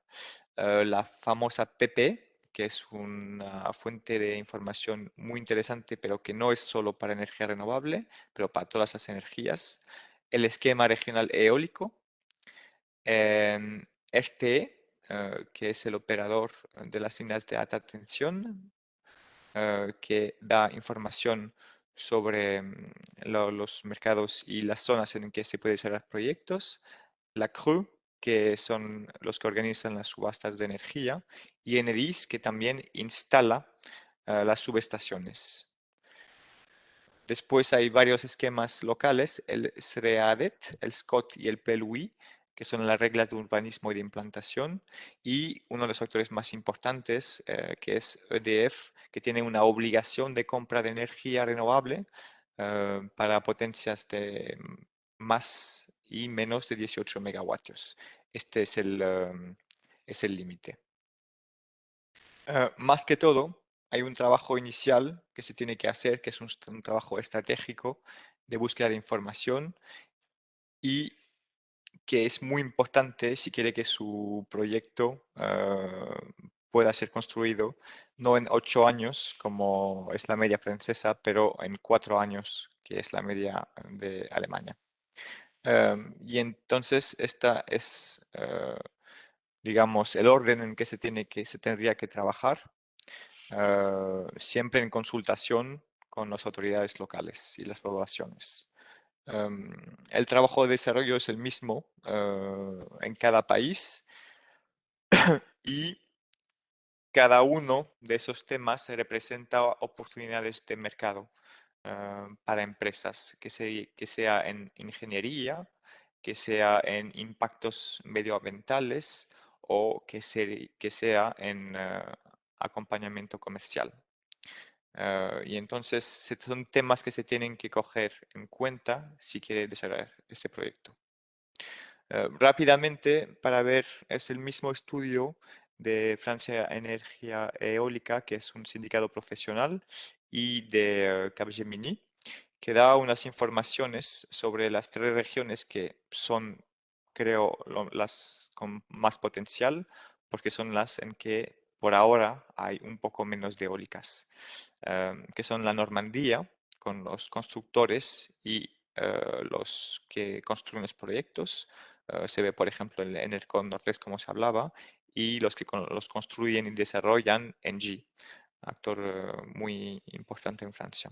La famosa PP, que es una fuente de información muy interesante, pero que no es solo para energía renovable, pero para todas las energías. El esquema regional eólico, RTE, que es el operador de las líneas de alta tensión, que da información sobre los mercados y las zonas en que se pueden desarrollar proyectos. La CRU, que son los que organizan las subastas de energía, y Enedis, que también instala las subestaciones. Después hay varios esquemas locales, el SREADET, el SCOT y el PLUI, que son las reglas de urbanismo y de implantación, y uno de los factores más importantes, que es EDF, que tiene una obligación de compra de energía renovable para potencias de más y menos de 18 megavatios. Este es el límite. Más que todo, hay un trabajo inicial que se tiene que hacer, que es un trabajo estratégico de búsqueda de información y que es muy importante si quiere que su proyecto pueda ser construido no en 8 años, como es la media francesa, pero en 4 años, que es la media de Alemania. Y entonces esta es, digamos, el orden en que se tendría que trabajar, siempre en consultación con las autoridades locales y las poblaciones. El trabajo de desarrollo es el mismo en cada país y cada uno de esos temas representa oportunidades de mercado para empresas, que sea en ingeniería, que sea en impactos medioambientales o que sea en acompañamiento comercial. Y entonces son temas que se tienen que coger en cuenta si quiere desarrollar este proyecto. Rápidamente, para ver, es el mismo estudio de Francia Energía Eólica, que es un sindicato profesional, y de Capgemini, que da unas informaciones sobre las 3 regiones que son creo las con más potencial porque son las en que por ahora hay un poco menos de eólicas, que son la Normandía, con los constructores y los que construyen los proyectos. Se ve, por ejemplo, en el Nordeste, como se hablaba, y los que los construyen y desarrollan Engie, actor muy importante en Francia.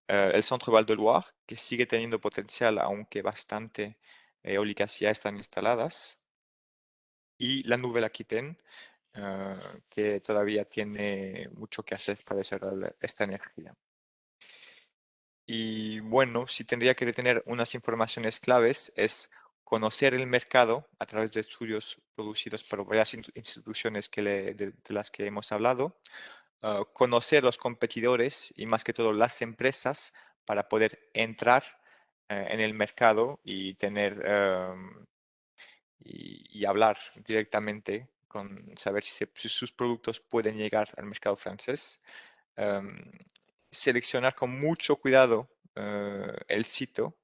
El Centre Val de Loire, que sigue teniendo potencial, aunque bastante eólicas ya están instaladas, y la Nouvelle-Aquitaine, que todavía tiene mucho que hacer para desarrollar esta energía. Y bueno, si tendría que retener unas informaciones claves es conocer el mercado a través de estudios producidos por varias instituciones de las que hemos hablado, conocer los competidores y más que todo las empresas para poder entrar en el mercado y tener y hablar directamente con saber si sus productos pueden llegar al mercado francés. em, Seleccionar con mucho cuidado el sitio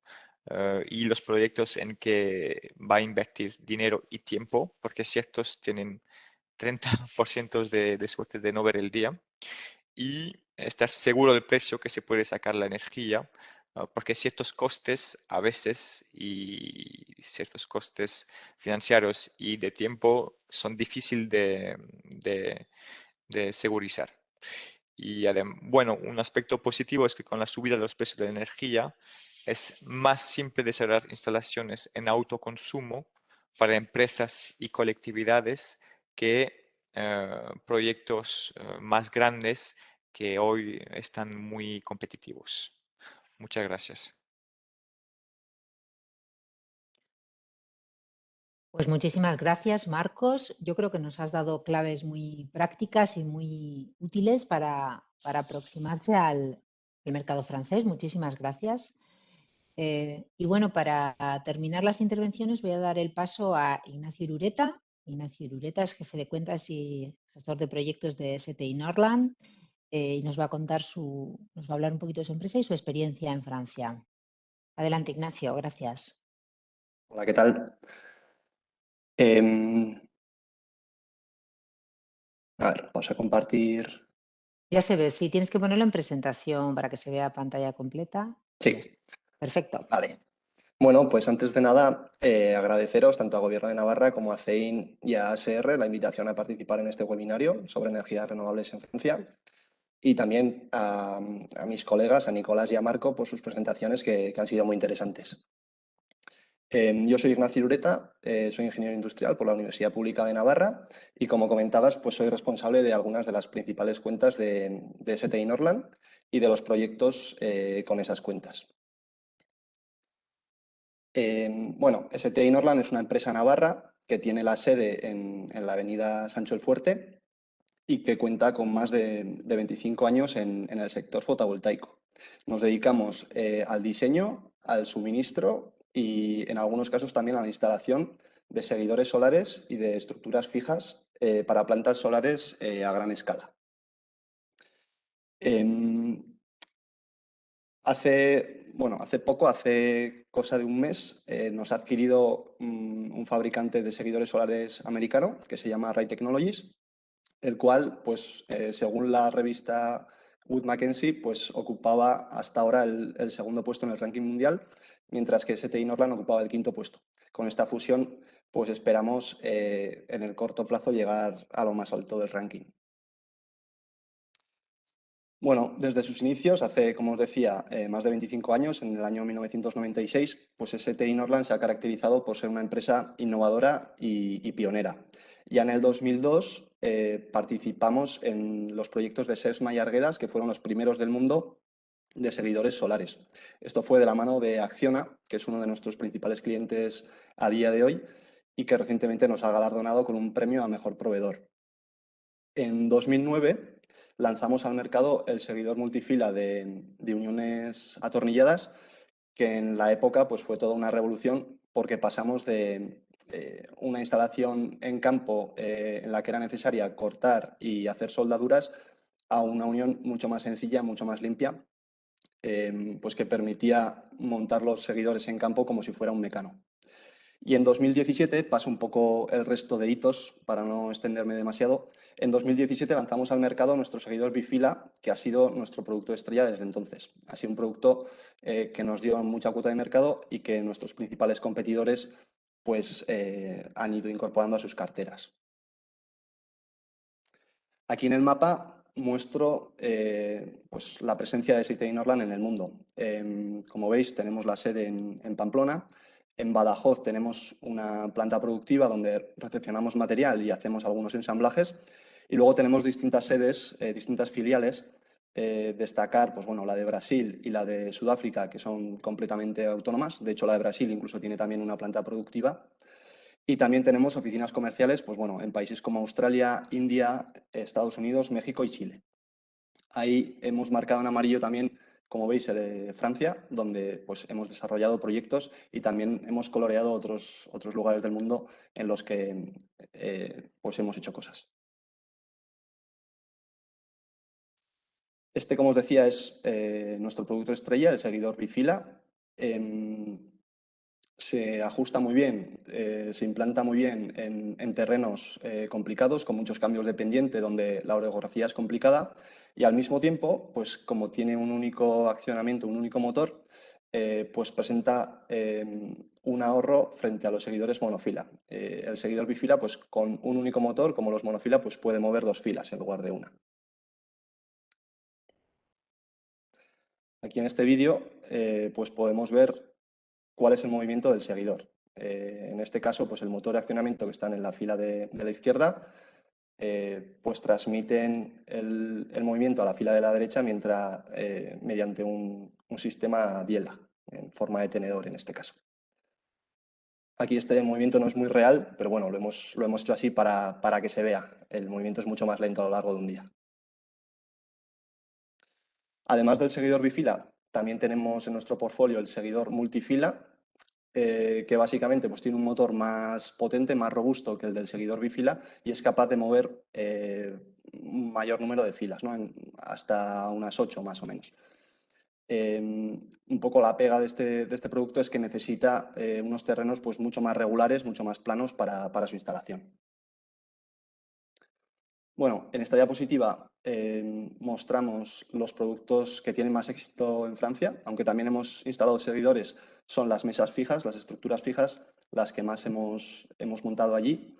y los proyectos en que va a invertir dinero y tiempo, porque ciertos tienen 30% de suerte de no ver el día, y estar seguro del precio que se puede sacar la energía, porque ciertos costes a veces y ciertos costes financieros y de tiempo son difíciles de segurizar. Y bueno, un aspecto positivo es que con la subida de los precios de la energía es más simple desarrollar instalaciones en autoconsumo para empresas y colectividades que proyectos más grandes que hoy están muy competitivos. Muchas gracias. Pues muchísimas gracias, Marcos. Yo creo que nos has dado claves muy prácticas y muy útiles para aproximarse al mercado francés. Muchísimas gracias. Y bueno, para terminar las intervenciones voy a dar el paso a Ignacio Irureta. Ignacio Irureta es jefe de cuentas y gestor de proyectos de STI Norland y nos va a contar nos va a hablar un poquito de su empresa y su experiencia en Francia. Adelante, Ignacio. Gracias. Hola, ¿qué tal? A ver, vamos a compartir. Ya se ve, sí, tienes que ponerlo en presentación para que se vea pantalla completa. Sí, Perfecto. vale. Bueno, pues antes de nada, agradeceros tanto a Gobierno de Navarra como a CEIN y a ASR la invitación a participar en este webinario sobre energías renovables en Francia y también a mis colegas, a Nicolás y a Marco, por sus presentaciones que han sido muy interesantes. Yo soy Ignacio Irureta, soy ingeniero industrial por la Universidad Pública de Navarra y, como comentabas, pues soy responsable de algunas de las principales cuentas de STI Norland y de los proyectos con esas cuentas. Bueno, STI Norland es una empresa navarra que tiene la sede en la avenida Sancho el Fuerte y que cuenta con más de 25 años en el sector fotovoltaico. Nos dedicamos al diseño, al suministro y en algunos casos también a la instalación de seguidores solares y de estructuras fijas para plantas solares a gran escala. Hace poco, hace cosa de un mes, nos ha adquirido un fabricante de seguidores solares americano que se llama Ray Technologies, el cual, pues, según la revista Wood Mackenzie, pues ocupaba hasta ahora el segundo puesto en el ranking mundial, mientras que STI Norland ocupaba el quinto puesto. Con esta fusión, pues esperamos en el corto plazo llegar a lo más alto del ranking. Bueno, desde sus inicios, hace, como os decía, más de 25 años, en el año 1996, pues STI Norland se ha caracterizado por ser una empresa innovadora y pionera. Ya en el 2002 participamos en los proyectos de Sesma y Arguedas, que fueron los primeros del mundo de seguidores solares. Esto fue de la mano de Acciona, que es uno de nuestros principales clientes a día de hoy y que recientemente nos ha galardonado con un premio a mejor proveedor. En 2009 lanzamos al mercado el seguidor multifila de uniones atornilladas, que en la época pues, fue toda una revolución porque pasamos de una instalación en campo en la que era necesaria cortar y hacer soldaduras a una unión mucho más sencilla, mucho más limpia, pues que permitía montar los seguidores en campo como si fuera un mecano. Y en 2017, paso un poco el resto de hitos para no extenderme demasiado, en 2017 lanzamos al mercado nuestro seguidor Bifila, que ha sido nuestro producto estrella desde entonces. Ha sido un producto que nos dio mucha cuota de mercado y que nuestros principales competidores pues, han ido incorporando a sus carteras. Aquí en el mapa muestro pues, la presencia de Citadin Orlan en el mundo. Como veis, tenemos la sede en Pamplona. En Badajoz tenemos una planta productiva donde recepcionamos material y hacemos algunos ensamblajes. Y luego tenemos distintas sedes, distintas filiales. Destacar pues, bueno, la de Brasil y la de Sudáfrica, que son completamente autónomas. De hecho, la de Brasil incluso tiene también una planta productiva. Y también tenemos oficinas comerciales pues bueno, en países como Australia, India, Estados Unidos, México y Chile. Ahí hemos marcado en amarillo también, como veis, Francia, donde pues, hemos desarrollado proyectos y también hemos coloreado otros lugares del mundo en los que pues hemos hecho cosas. Este, como os decía, es nuestro producto estrella, el seguidor Bifila. Se ajusta muy bien, se implanta muy bien en terrenos complicados, con muchos cambios de pendiente, donde la orografía es complicada, y al mismo tiempo, pues como tiene un único accionamiento, un único motor, pues presenta un ahorro frente a los seguidores monofila. El seguidor bifila, pues con un único motor, como los monofila, pues puede mover 2 filas en lugar de una. Aquí en este vídeo, pues podemos ver cuál es el movimiento del seguidor. En este caso, pues el motor de accionamiento que están en la fila de la izquierda, pues transmiten el movimiento a la fila de la derecha mediante un sistema biela, en forma de tenedor en este caso. Aquí este movimiento no es muy real, pero bueno, lo hemos hecho así para que se vea. El movimiento es mucho más lento a lo largo de un día. Además del seguidor bifila, también tenemos en nuestro portfolio el seguidor multifila, que básicamente pues, tiene un motor más potente, más robusto que el del seguidor bifila y es capaz de mover un mayor número de filas, ¿no? Hasta unas 8 más o menos. Un poco la pega de este producto es que necesita unos terrenos pues, mucho más regulares, mucho más planos para su instalación. Bueno, en esta diapositiva mostramos los productos que tienen más éxito en Francia, aunque también hemos instalado seguidores, son las mesas fijas, las estructuras fijas, las que más hemos montado allí.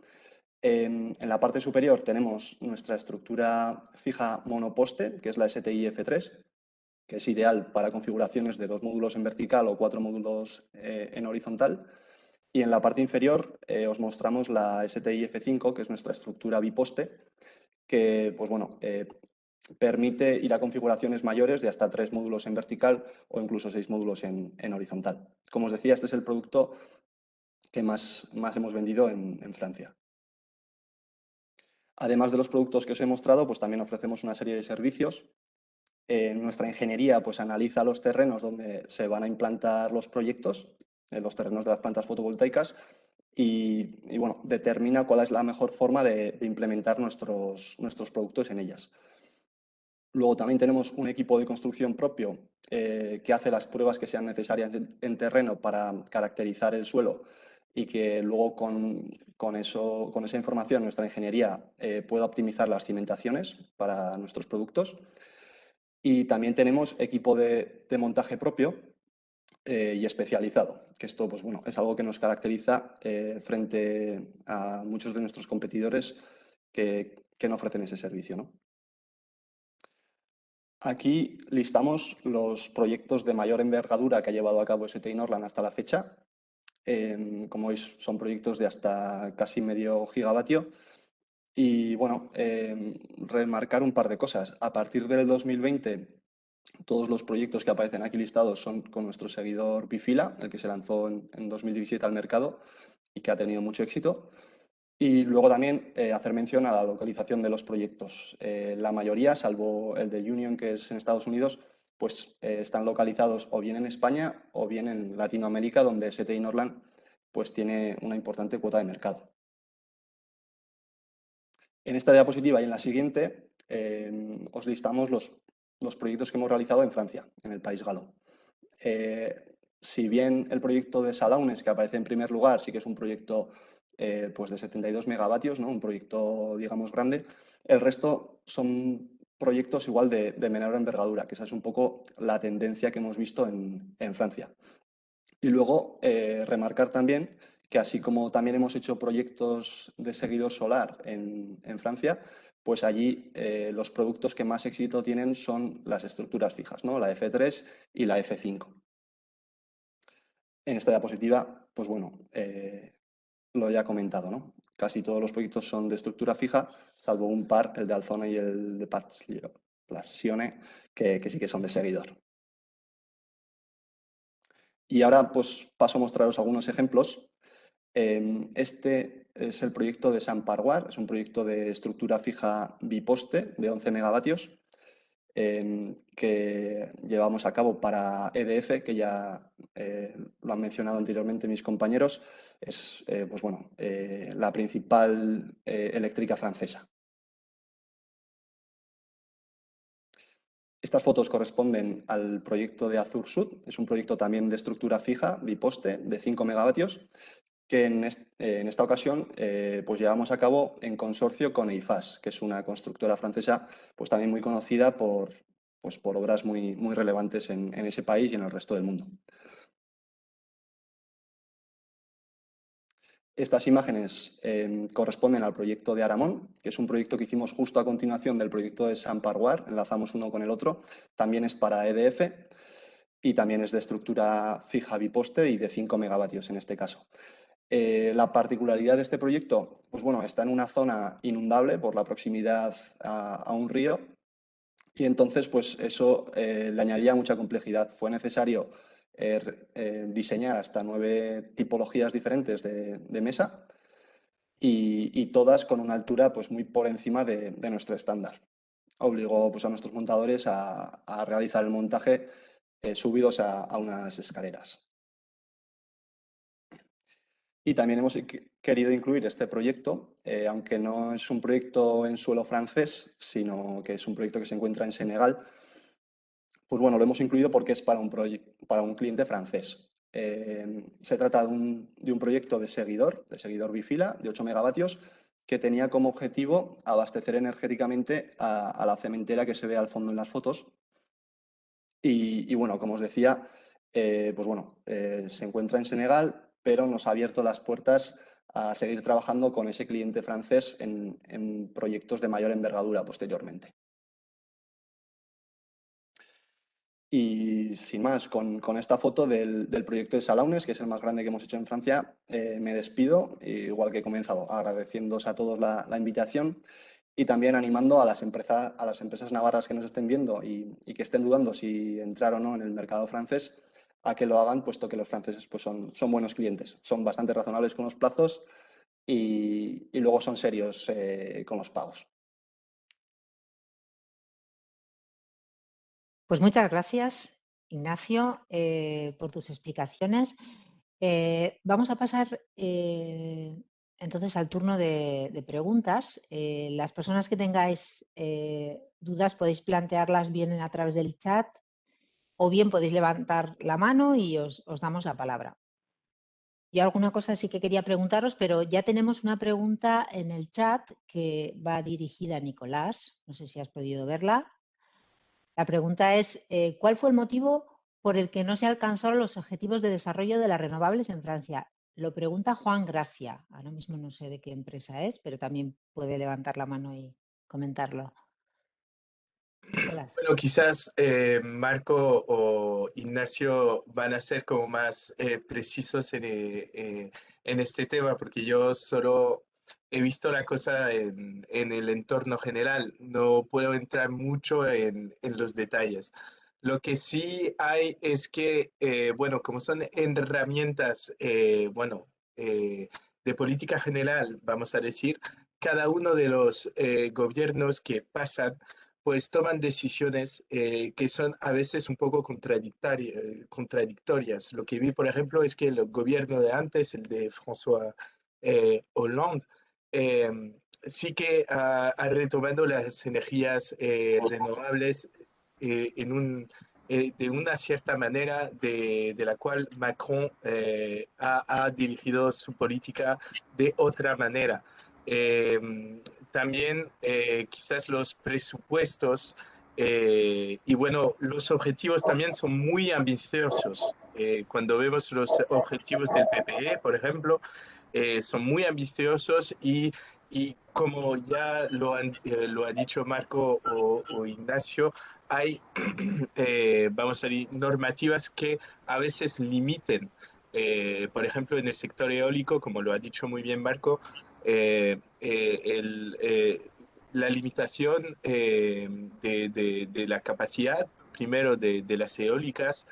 En la parte superior tenemos nuestra estructura fija monoposte, que es la STI F3, que es ideal para configuraciones de 2 módulos en vertical o 4 módulos en horizontal. Y en la parte inferior os mostramos la STI F5, que es nuestra estructura biposte, que pues bueno, permite ir a configuraciones mayores de hasta 3 módulos en vertical o incluso 6 módulos en horizontal. Como os decía, este es el producto que más hemos vendido en Francia. Además de los productos que os he mostrado, pues también ofrecemos una serie de servicios. Nuestra ingeniería pues, analiza los terrenos donde se van a implantar los proyectos, los terrenos de las plantas fotovoltaicas, y bueno, determina cuál es la mejor forma de implementar nuestros productos en ellas. Luego también tenemos un equipo de construcción propio que hace las pruebas que sean necesarias en terreno para caracterizar el suelo y que luego con esa información nuestra ingeniería pueda optimizar las cimentaciones para nuestros productos. Y también tenemos equipo de montaje propio y especializado, que esto pues, bueno, es algo que nos caracteriza frente a muchos de nuestros competidores que no ofrecen ese servicio, ¿no? Aquí listamos los proyectos de mayor envergadura que ha llevado a cabo STI Norland hasta la fecha. Como veis, son proyectos de hasta casi medio gigavatio. Y bueno, remarcar un par de cosas. A partir del 2020, todos los proyectos que aparecen aquí listados son con nuestro seguidor Bifila, el que se lanzó en 2017 al mercado y que ha tenido mucho éxito. Y luego también hacer mención a la localización de los proyectos. La mayoría, salvo el de Union, que es en Estados Unidos, pues están localizados o bien en España o bien en Latinoamérica, donde STI Norland pues, tiene una importante cuota de mercado. En esta diapositiva y en la siguiente os listamos los proyectos que hemos realizado en Francia, en el país galo. si bien el proyecto de Salaunes, que aparece en primer lugar, sí que es un proyecto pues de 72 megavatios, ¿no? Un proyecto, digamos, grande, el resto son proyectos igual de menor envergadura, que esa es un poco la tendencia que hemos visto en Francia. Y luego remarcar también que así como también hemos hecho proyectos de seguidor solar en Francia, pues allí los productos que más éxito tienen son las estructuras fijas, ¿no? La F3 y la F5. En esta diapositiva, pues bueno, lo ya he comentado, ¿no? Casi todos los proyectos son de estructura fija, salvo un par, el de Alzona y el de Passione, que sí que son de seguidor. Y ahora pues paso a mostraros algunos ejemplos. Este es el proyecto de Sant Parguar, es un proyecto de estructura fija biposte de 11 megavatios que llevamos a cabo para EDF, que ya lo han mencionado anteriormente mis compañeros, es pues bueno, la principal eléctrica francesa. Estas fotos corresponden al proyecto de Azur Sud, es un proyecto también de estructura fija, biposte, de 5 megavatios, que en esta ocasión pues llevamos a cabo en consorcio con Eiffage, que es una constructora francesa pues también muy conocida por obras muy relevantes en ese país y en el resto del mundo. Estas imágenes corresponden al proyecto de Aramón, que es un proyecto que hicimos justo a continuación del proyecto de Sant Parguar, enlazamos uno con el otro, también es para EDF y también es de estructura fija biposte y de 5 megavatios en este caso. La particularidad de este proyecto, pues bueno, está en una zona inundable por la proximidad a un río y entonces pues eso le añadía mucha complejidad. Fue necesario diseñar hasta 9 tipologías diferentes de mesa y todas con una altura pues muy por encima de nuestro estándar. Obligó pues a nuestros montadores a realizar el montaje subidos a unas escaleras. Y también hemos querido incluir este proyecto, aunque no es un proyecto en suelo francés, sino que es un proyecto que se encuentra en Senegal. Pues bueno, lo hemos incluido porque es para un cliente francés. Se trata de un proyecto de seguidor bifila, de 8 megavatios, que tenía como objetivo abastecer energéticamente a la cementera que se ve al fondo en las fotos. Y bueno, como os decía, pues bueno, se encuentra en Senegal, pero nos ha abierto las puertas a seguir trabajando con ese cliente francés en proyectos de mayor envergadura posteriormente. Y sin más, con esta foto del proyecto de Salaunes, que es el más grande que hemos hecho en Francia, me despido, igual que he comenzado, agradeciéndoos a todos la invitación y también animando a las empresas navarras que nos estén viendo y que estén dudando si entrar o no en el mercado francés, a que lo hagan, puesto que los franceses pues, son buenos clientes, son bastante razonables con los plazos y luego son serios con los pagos. Pues muchas gracias, Ignacio, por tus explicaciones. Vamos a pasar entonces al turno de preguntas. Las personas que tengáis dudas podéis plantearlas bien a través del chat o bien podéis levantar la mano y os damos la palabra. Yo alguna cosa sí que quería preguntaros, pero ya tenemos una pregunta en el chat que va dirigida a Nicolás. No sé si has podido verla. La pregunta es, ¿cuál fue el motivo por el que no se alcanzaron los objetivos de desarrollo de las renovables en Francia? Lo pregunta Juan Gracia. Ahora mismo no sé de qué empresa es, pero también puede levantar la mano y comentarlo. Nicolás. Bueno, quizás Marco o Ignacio van a ser como más precisos en este tema, porque yo solo he visto la cosa en el entorno general, no puedo entrar mucho en los detalles. Lo que sí hay es que, bueno, como son herramientas, bueno, de política general, vamos a decir, cada uno de los gobiernos que pasan pues toman decisiones que son a veces un poco contradictorias. Lo que vi, por ejemplo, es que el gobierno de antes, el de François Hollande, eh, sí que ha retomado las energías renovables en de una cierta manera de la cual Macron ha dirigido su política de otra manera. También quizás los presupuestos y bueno, los objetivos también son muy ambiciosos. Cuando vemos los objetivos del PPE, por ejemplo, son muy ambiciosos y como ya lo ha dicho Marco o Ignacio, hay, vamos a decir, normativas que a veces limiten. Por ejemplo, en el sector eólico, como lo ha dicho muy bien Marco, la limitación de la capacidad, primero de las eólicas,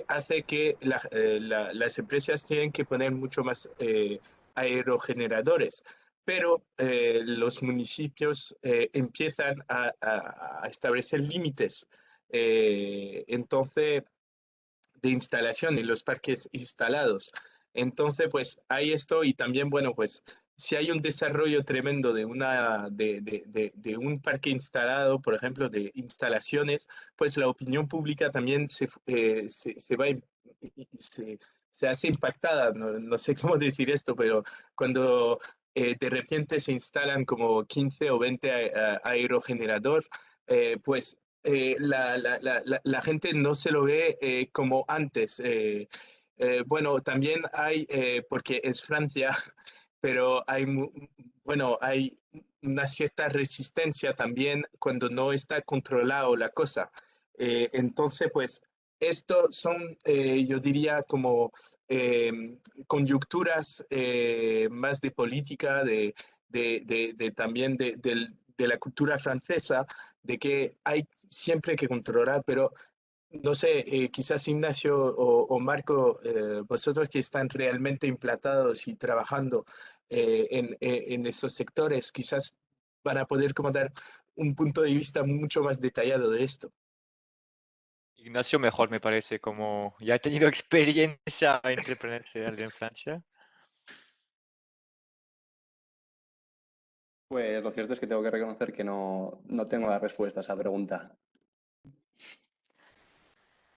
hace que las empresas tienen que poner mucho más aerogeneradores, pero los municipios empiezan a establecer límites. Entonces, de instalación en los parques instalados. Entonces, pues hay esto y también, bueno, pues si hay un desarrollo tremendo de un parque instalado, por ejemplo, de instalaciones, pues la opinión pública también se hace impactada. No sé cómo decir esto, pero cuando de repente se instalan como 15 o 20 aerogenerador, pues la gente no se lo ve como antes. Bueno, también hay, porque es Francia, pero bueno, hay una cierta resistencia también cuando no está controlado la cosa. Entonces, pues, esto son, yo diría, como coyunturas más de política, también de la cultura francesa, de que hay siempre que controlar, pero no sé, quizás Ignacio o Marco, vosotros que están realmente implantados y trabajando en esos sectores, quizás van a poder como dar un punto de vista mucho más detallado de esto. Ignacio mejor me parece, como ya ha tenido experiencia entrepreneurial en Francia. Pues lo cierto es que tengo que reconocer que no tengo la respuesta a esa pregunta.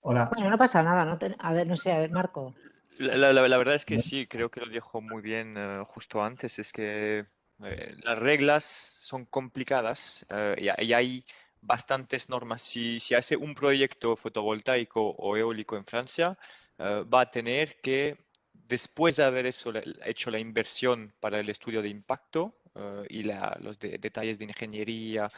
Hola. Bueno, no pasa nada. A ver, no sé, a ver, Marco. La verdad es que sí, creo que lo dijo muy bien justo antes, es que las reglas son complicadas y hay bastantes normas. Si hace un proyecto fotovoltaico o eólico en Francia, va a tener que, después de haber hecho la inversión para el estudio de impacto y los detalles de ingeniería,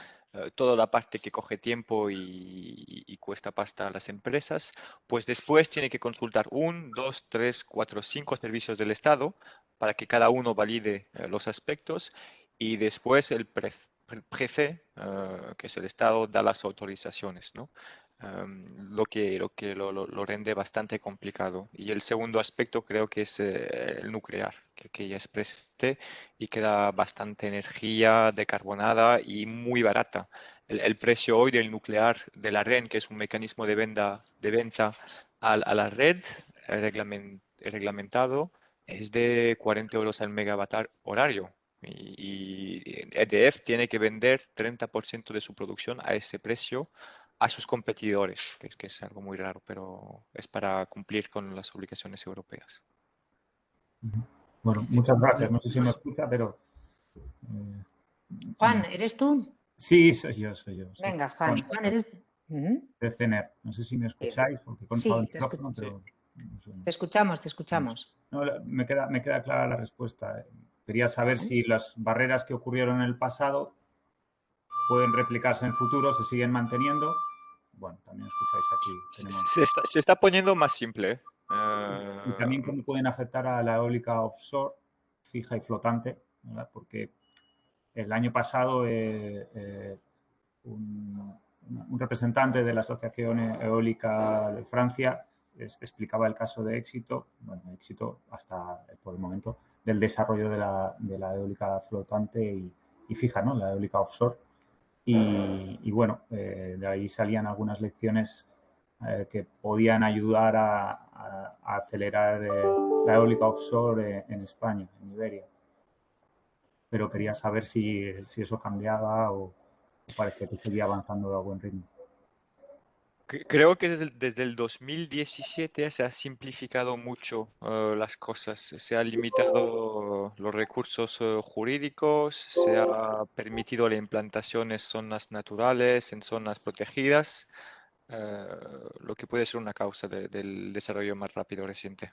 toda la parte que coge tiempo y cuesta pasta a las empresas, pues después tiene que consultar 1, 2, 3, 4, 5 servicios del Estado para que cada uno valide los aspectos y después el prefe, que es el Estado, da las autorizaciones, ¿no? Lo rende bastante complicado. Y el segundo aspecto creo que es el nuclear, que ya es presente y que da bastante energía decarbonada y muy barata. El precio hoy del nuclear de la REN, que es un mecanismo de venta a la red reglamentado, es de 40 euros al megavatio horario. Y EDF tiene que vender 30% de su producción a ese precio a sus competidores, que es algo muy raro, pero es para cumplir con las obligaciones europeas. Bueno, muchas gracias. No sé si me escucha, pero... Juan, ¿eres tú? Sí, soy yo. Venga, Juan. Juan, eres... De CENER. No sé si me escucháis, porque he conectado el Sí, micrófono, pero... te escuchamos, te escuchamos. No, me queda clara la respuesta. Quería saber si las barreras que ocurrieron en el pasado pueden replicarse en el futuro, se siguen manteniendo. Bueno, también escucháis aquí. Se está poniendo más simple. Y también cómo pueden afectar a la eólica offshore, fija y flotante, ¿verdad? Porque el año pasado un representante de la Asociación Eólica de Francia explicaba el caso de éxito, bueno, éxito hasta por el momento, del desarrollo de la eólica flotante y fija, ¿no? La eólica offshore. Y bueno, de ahí salían algunas lecciones que podían ayudar a acelerar la eólica offshore en España, en Iberia. Pero quería saber si eso cambiaba o parecía que seguía avanzando a buen ritmo. Creo que desde el 2017 se ha simplificado mucho las cosas. Se ha limitado los recursos jurídicos, se ha permitido la implantación en zonas naturales, en zonas protegidas, eh, lo que puede ser una causa del desarrollo más rápido reciente.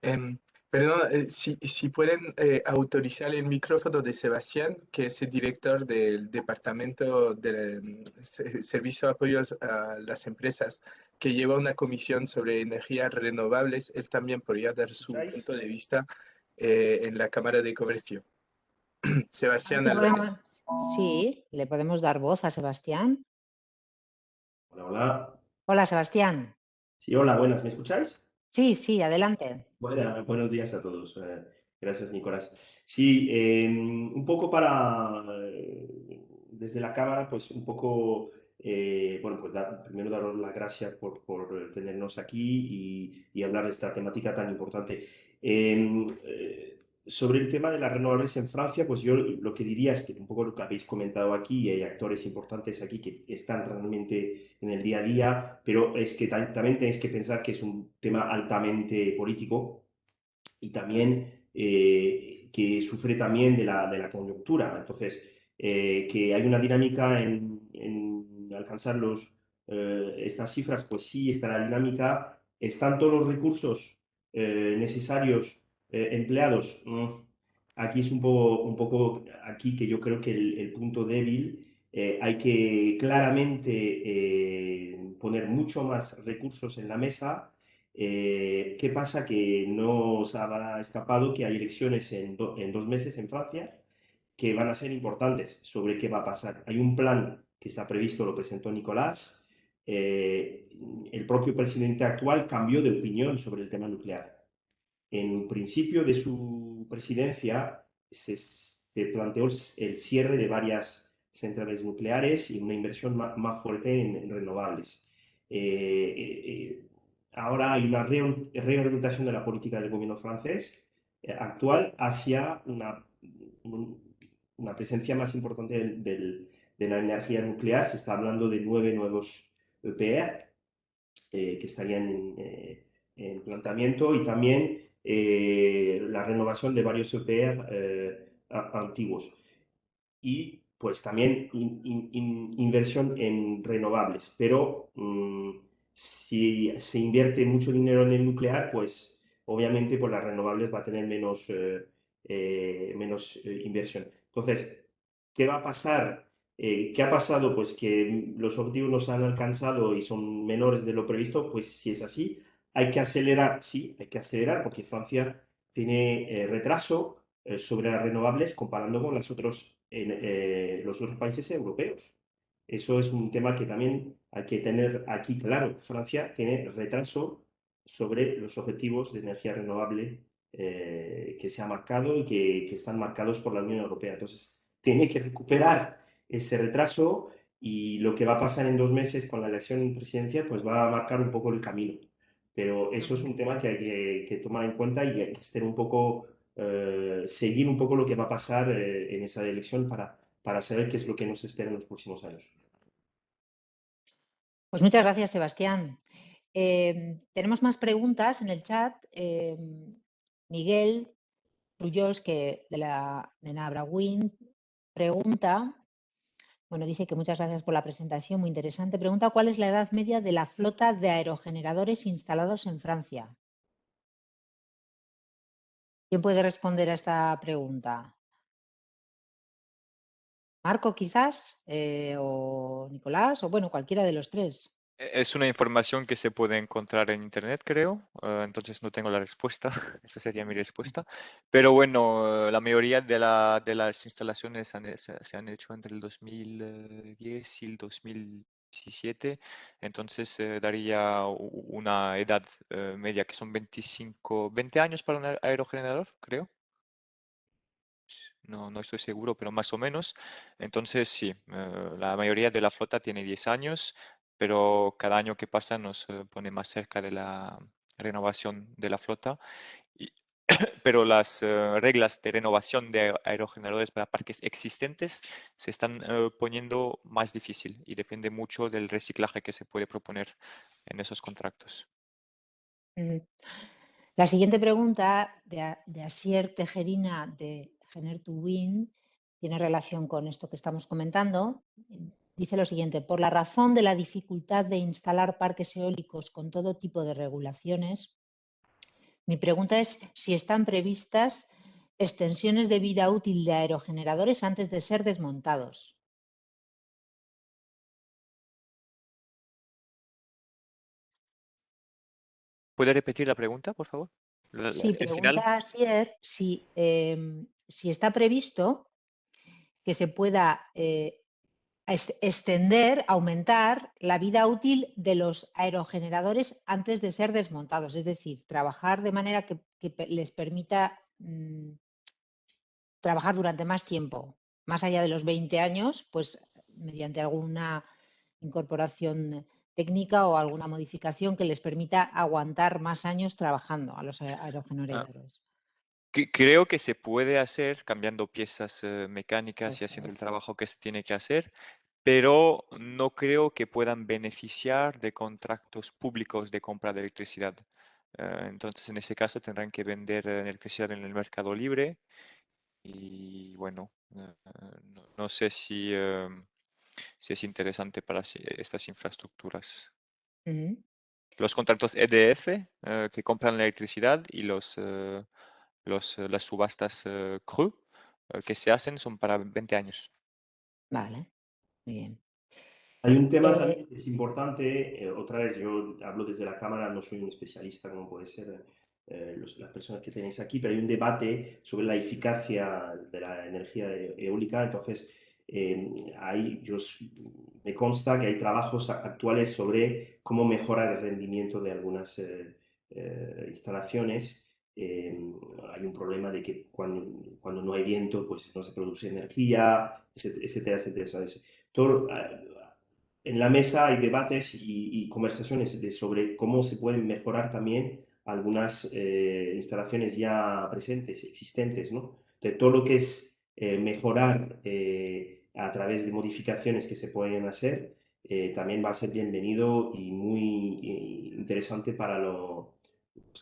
Em, Perdón, si pueden autorizar el micrófono de Sebastián, que es el director del Departamento de Servicio de Apoyos a las Empresas, que lleva una comisión sobre energías renovables. Él también podría dar su punto de vista en la Cámara de Comercio. Sebastián Álvarez. Sí, le podemos dar voz a Sebastián. Hola, hola. Hola, Sebastián. Sí, hola, buenas, ¿me escucháis? Sí, sí, adelante. Buenos días a todos. Gracias, Nicolás. Sí, un poco desde la cámara, pues un poco, bueno, pues primero daros las gracias por tenernos aquí y hablar de esta temática tan importante. Sobre el tema de las renovables en Francia, pues yo lo que diría es que un poco lo que habéis comentado aquí, y hay actores importantes aquí que están realmente en el día a día, pero es que también tenéis que pensar que es un tema altamente político y también que sufre también de la coyuntura. Entonces, que hay una dinámica en alcanzar estas cifras, pues sí está la dinámica, están todos los recursos necesarios empleados. Aquí es un poco aquí que yo creo que el punto débil. Hay que claramente poner mucho más recursos en la mesa. ¿Qué pasa? Que no os habrá escapado que hay elecciones en 2 meses en Francia que van a ser importantes sobre qué va a pasar. Hay un plan que está previsto, lo presentó Nicolás. Eh, el propio presidente actual cambió de opinión sobre el tema nuclear. En principio de su presidencia se planteó el cierre de varias centrales nucleares y una inversión más fuerte en renovables. Eh, eh, eh, Ahora hay una reorientación de la política del gobierno francés actual hacia una presencia más importante de la energía nuclear. Se está hablando de 9 nuevos EPR que estarían en planteamiento y también la renovación de varios EPR antiguos. Y pues también inversión en renovables. Pero si se invierte mucho dinero en el nuclear, pues obviamente por las renovables va a tener menos inversión. Entonces, ¿qué va a pasar? ¿Qué ha pasado? Pues que los objetivos no se han alcanzado y son menores de lo previsto. Pues si es así, hay que acelerar. Sí, hay que acelerar porque Francia tiene retraso sobre las renovables comparando con los otros países europeos. Eso es un tema que también hay que tener aquí claro. Francia tiene retraso sobre los objetivos de energía renovable que se ha marcado y que están marcados por la Unión Europea. Entonces, tiene que recuperar ese retraso y lo que va a pasar en 2 meses con la elección presidencial, pues va a marcar un poco el camino. Pero eso es un tema que hay que tomar en cuenta y hay que estar un poco seguir un poco lo que va a pasar en esa elección para saber qué es lo que nos espera en los próximos años. Pues muchas gracias, Sebastián. Tenemos más preguntas en el chat. Miguel Rullos, que de Nabraguin, pregunta, bueno, dice que muchas gracias por la presentación, muy interesante. Pregunta cuál es la edad media de la flota de aerogeneradores instalados en Francia. ¿Quién puede responder a esta pregunta? Marco, quizás, o Nicolás, o bueno, cualquiera de los tres. Es una información que se puede encontrar en internet, creo. Entonces no tengo la respuesta. Esa sería mi respuesta. Pero bueno, la mayoría de las instalaciones se han hecho entre el 2010 y el 2017. Entonces daría una edad media que son 20 años para un aerogenerador, creo. No estoy seguro, pero más o menos. Entonces, sí, la mayoría de la flota tiene 10 años, pero cada año que pasa nos pone más cerca de la renovación de la flota. pero las reglas de renovación de aerogeneradores para parques existentes se están poniendo más difícil y depende mucho del reciclaje que se puede proponer en esos contratos. La siguiente pregunta de Asier Tejerina de Gener2Wind tiene relación con esto que estamos comentando. Dice lo siguiente: por la razón de la dificultad de instalar parques eólicos con todo tipo de regulaciones, mi pregunta es si están previstas extensiones de vida útil de aerogeneradores antes de ser desmontados. ¿Puede repetir la pregunta, por favor? Sí, El final. pregunta Asier si está previsto que se pueda extender, aumentar la vida útil de los aerogeneradores antes de ser desmontados, es decir, trabajar de manera que les permita trabajar durante más tiempo, más allá de los 20 años, pues mediante alguna incorporación técnica o alguna modificación que les permita aguantar más años trabajando a los aerogeneradores. Creo que se puede hacer cambiando piezas mecánicas y Eso haciendo el es. trabajo que se tiene que hacer, pero no creo que puedan beneficiar de contratos públicos de compra de electricidad. Entonces, en ese caso, tendrán que vender electricidad en el mercado libre y bueno, no sé si es interesante para estas infraestructuras. Los contratos EDF que compran la electricidad y las subastas CRU que se hacen son para 20 años. Vale, muy bien. Hay un tema también que es importante, otra vez yo hablo desde la Cámara, no soy un especialista como puede ser las personas que tenéis aquí, pero hay un debate sobre la eficacia de la energía eólica, entonces me consta que hay trabajos actuales sobre cómo mejorar el rendimiento de algunas instalaciones. Hay un problema de que cuando no hay viento, pues no se produce energía, etcétera, etcétera. ¿Sabes? Todo, en la mesa hay debates y conversaciones sobre cómo se pueden mejorar también algunas instalaciones ya presentes, existentes, ¿no? De todo lo que es mejorar a través de modificaciones que se pueden hacer, también va a ser bienvenido y muy interesante para los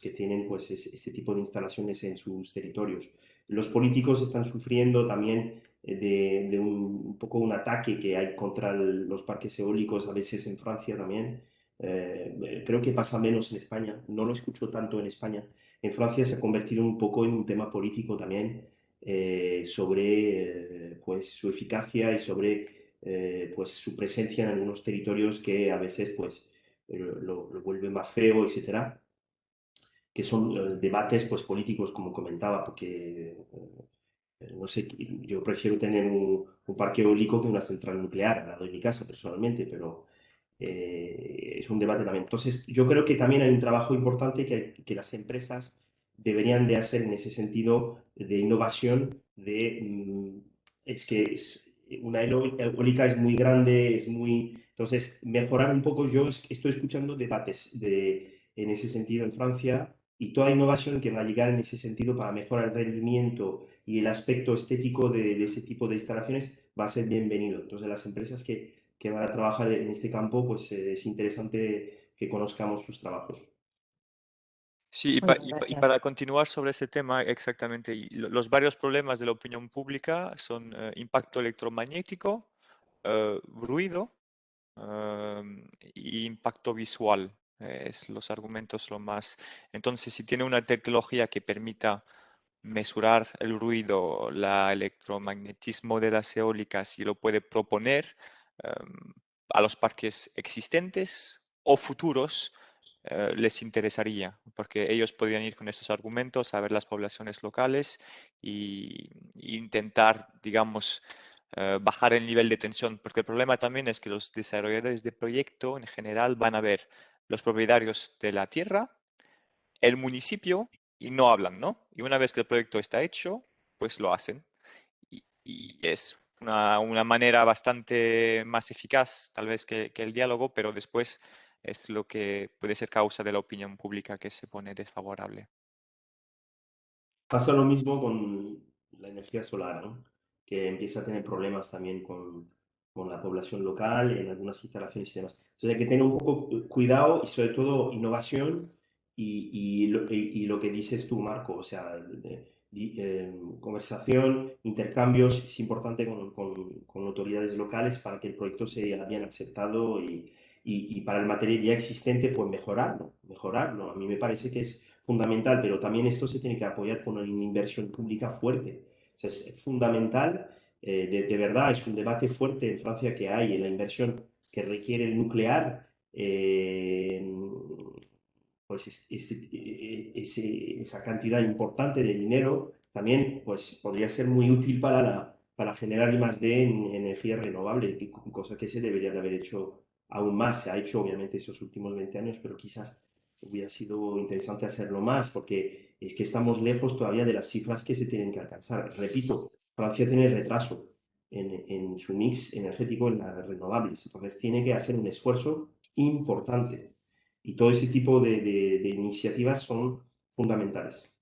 que tienen pues, este tipo de instalaciones en sus territorios. Los políticos están sufriendo también de un poco un ataque que hay contra los parques eólicos, a veces en Francia también. Creo que pasa menos en España, no lo escucho tanto en España. En Francia se ha convertido un poco en un tema político también sobre pues, su eficacia y sobre pues, su presencia en algunos territorios que a veces pues, lo vuelven más feo, etcétera, que son debates pues, políticos, como comentaba, porque no sé, yo prefiero tener un parque eólico que una central nuclear al lado de mi casa, personalmente, pero es un debate también. Entonces, yo creo que también hay un trabajo importante que las empresas deberían de hacer en ese sentido de innovación, es que una eólica es muy grande, es muy... Entonces, mejorar un poco, yo estoy escuchando debates en ese sentido en Francia y toda innovación que va a llegar en ese sentido para mejorar el rendimiento y el aspecto estético de ese tipo de instalaciones va a ser bienvenido. Entonces, las empresas que van a trabajar en este campo, pues es interesante que conozcamos sus trabajos. Sí, Muy bien, y gracias. para continuar sobre ese tema, exactamente, y los varios problemas de la opinión pública son impacto electromagnético, ruido y impacto visual. Es los argumentos lo más. Entonces, si tiene una tecnología que permita mesurar el ruido, el electromagnetismo de las eólicas y lo puede proponer a los parques existentes o futuros, les interesaría, porque ellos podrían ir con estos argumentos a ver las poblaciones locales e intentar, digamos, bajar el nivel de tensión, porque el problema también es que los desarrolladores de proyecto en general van a ver los propietarios de la tierra, el municipio y no hablan, ¿no? Y una vez que el proyecto está hecho, pues lo hacen. Y es una manera bastante más eficaz, tal vez, que el diálogo, pero después es lo que puede ser causa de la opinión pública que se pone desfavorable. Pasa lo mismo con la energía solar, ¿no? Que empieza a tener problemas también con la población local en algunas instalaciones y demás. Entonces hay que tener un poco cuidado y sobre todo innovación y lo que dices tú, Marco, o sea, conversación, intercambios, es importante con autoridades locales para que el proyecto sea bien aceptado y para el material ya existente, pues mejorarlo, mejorarlo. A mí me parece que es fundamental, pero también esto se tiene que apoyar con una inversión pública fuerte. O sea, es fundamental, de verdad, es un debate fuerte en Francia que hay en la inversión que requiere el nuclear. Pues esa cantidad importante de dinero también pues, podría ser muy útil para generar I+D en energía renovable, cosa que se debería de haber hecho aún más. Se ha hecho obviamente esos últimos 20 años, pero quizás hubiera sido interesante hacerlo más, porque es que estamos lejos todavía de las cifras que se tienen que alcanzar. Repito, Francia tiene retraso en su mix energético en las renovables, entonces tiene que hacer un esfuerzo importante. Y todo ese tipo de iniciativas son fundamentales.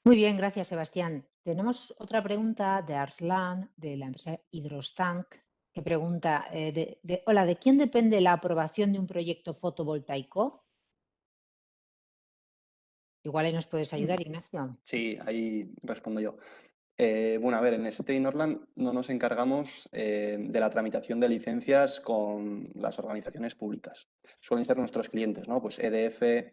Muy bien, gracias, Sebastián. Tenemos otra pregunta de Arslan, de la empresa Hydrostank, que pregunta, hola, ¿de quién depende la aprobación de un proyecto fotovoltaico? Igual ahí nos puedes ayudar, Ignacio. Sí, ahí respondo yo. Bueno, a ver, en STI Norland no nos encargamos de la tramitación de licencias con las organizaciones públicas. Suelen ser nuestros clientes, ¿no? Pues EDF,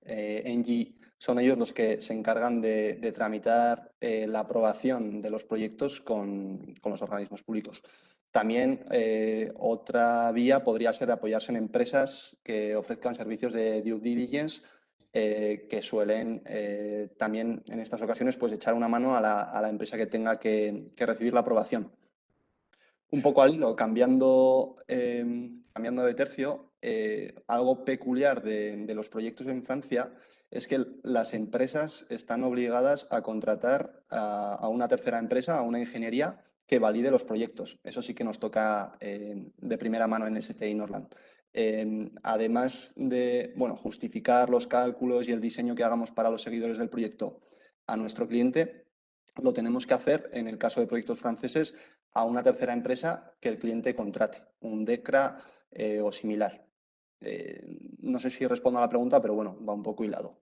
Engie, son ellos los que se encargan de tramitar la aprobación de los proyectos con los organismos públicos. También otra vía podría ser apoyarse en empresas que ofrezcan servicios de due diligence que suelen también en estas ocasiones pues echar una mano a la empresa que tenga que recibir la aprobación. Un poco al hilo, cambiando de tercio, algo peculiar de los proyectos en Francia es que las empresas están obligadas a contratar a una tercera empresa, a una ingeniería que valide los proyectos. Eso sí que nos toca de primera mano en STI Norland. Además de justificar los cálculos y el diseño que hagamos para los seguidores del proyecto a nuestro cliente, lo tenemos que hacer, en el caso de proyectos franceses, a una tercera empresa que el cliente contrate, un DECRA o similar. No sé si respondo a la pregunta, pero bueno, va un poco hilado.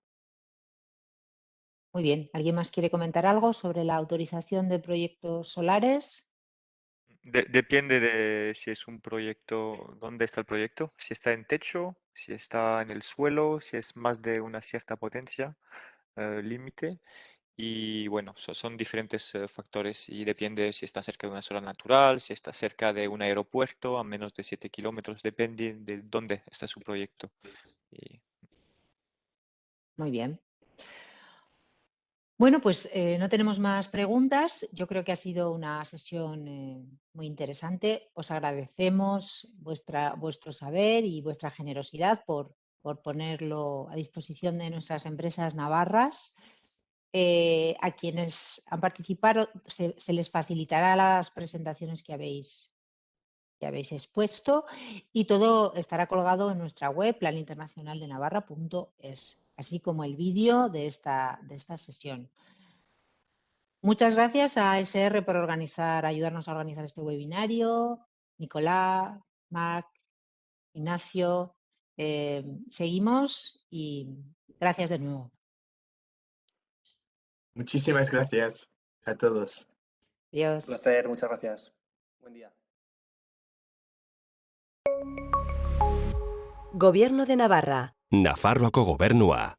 Muy bien. ¿Alguien más quiere comentar algo sobre la autorización de proyectos solares? Depende de si es un proyecto, dónde está el proyecto, si está en techo, si está en el suelo, si es más de una cierta potencia límite. Y bueno, son diferentes factores y depende si está cerca de una zona natural, si está cerca de un aeropuerto a menos de 7 kilómetros, depende de dónde está su proyecto. Y Muy bien. Bueno, pues no tenemos más preguntas. Yo creo que ha sido una sesión muy interesante. Os agradecemos vuestro saber y vuestra generosidad por ponerlo a disposición de nuestras empresas navarras. A quienes han participado se les facilitará las presentaciones que habéis expuesto y todo estará colgado en nuestra web planinternacionaldenavarra.es, así como el vídeo de esta sesión. Muchas gracias a SR por ayudarnos a organizar este webinario, Nicolás, Marc, Ignacio. Seguimos y gracias de nuevo. Muchísimas gracias a todos. Adiós. Un placer, muchas gracias. Buen día. Gobierno de Navarra. Nafarroako Gobernua.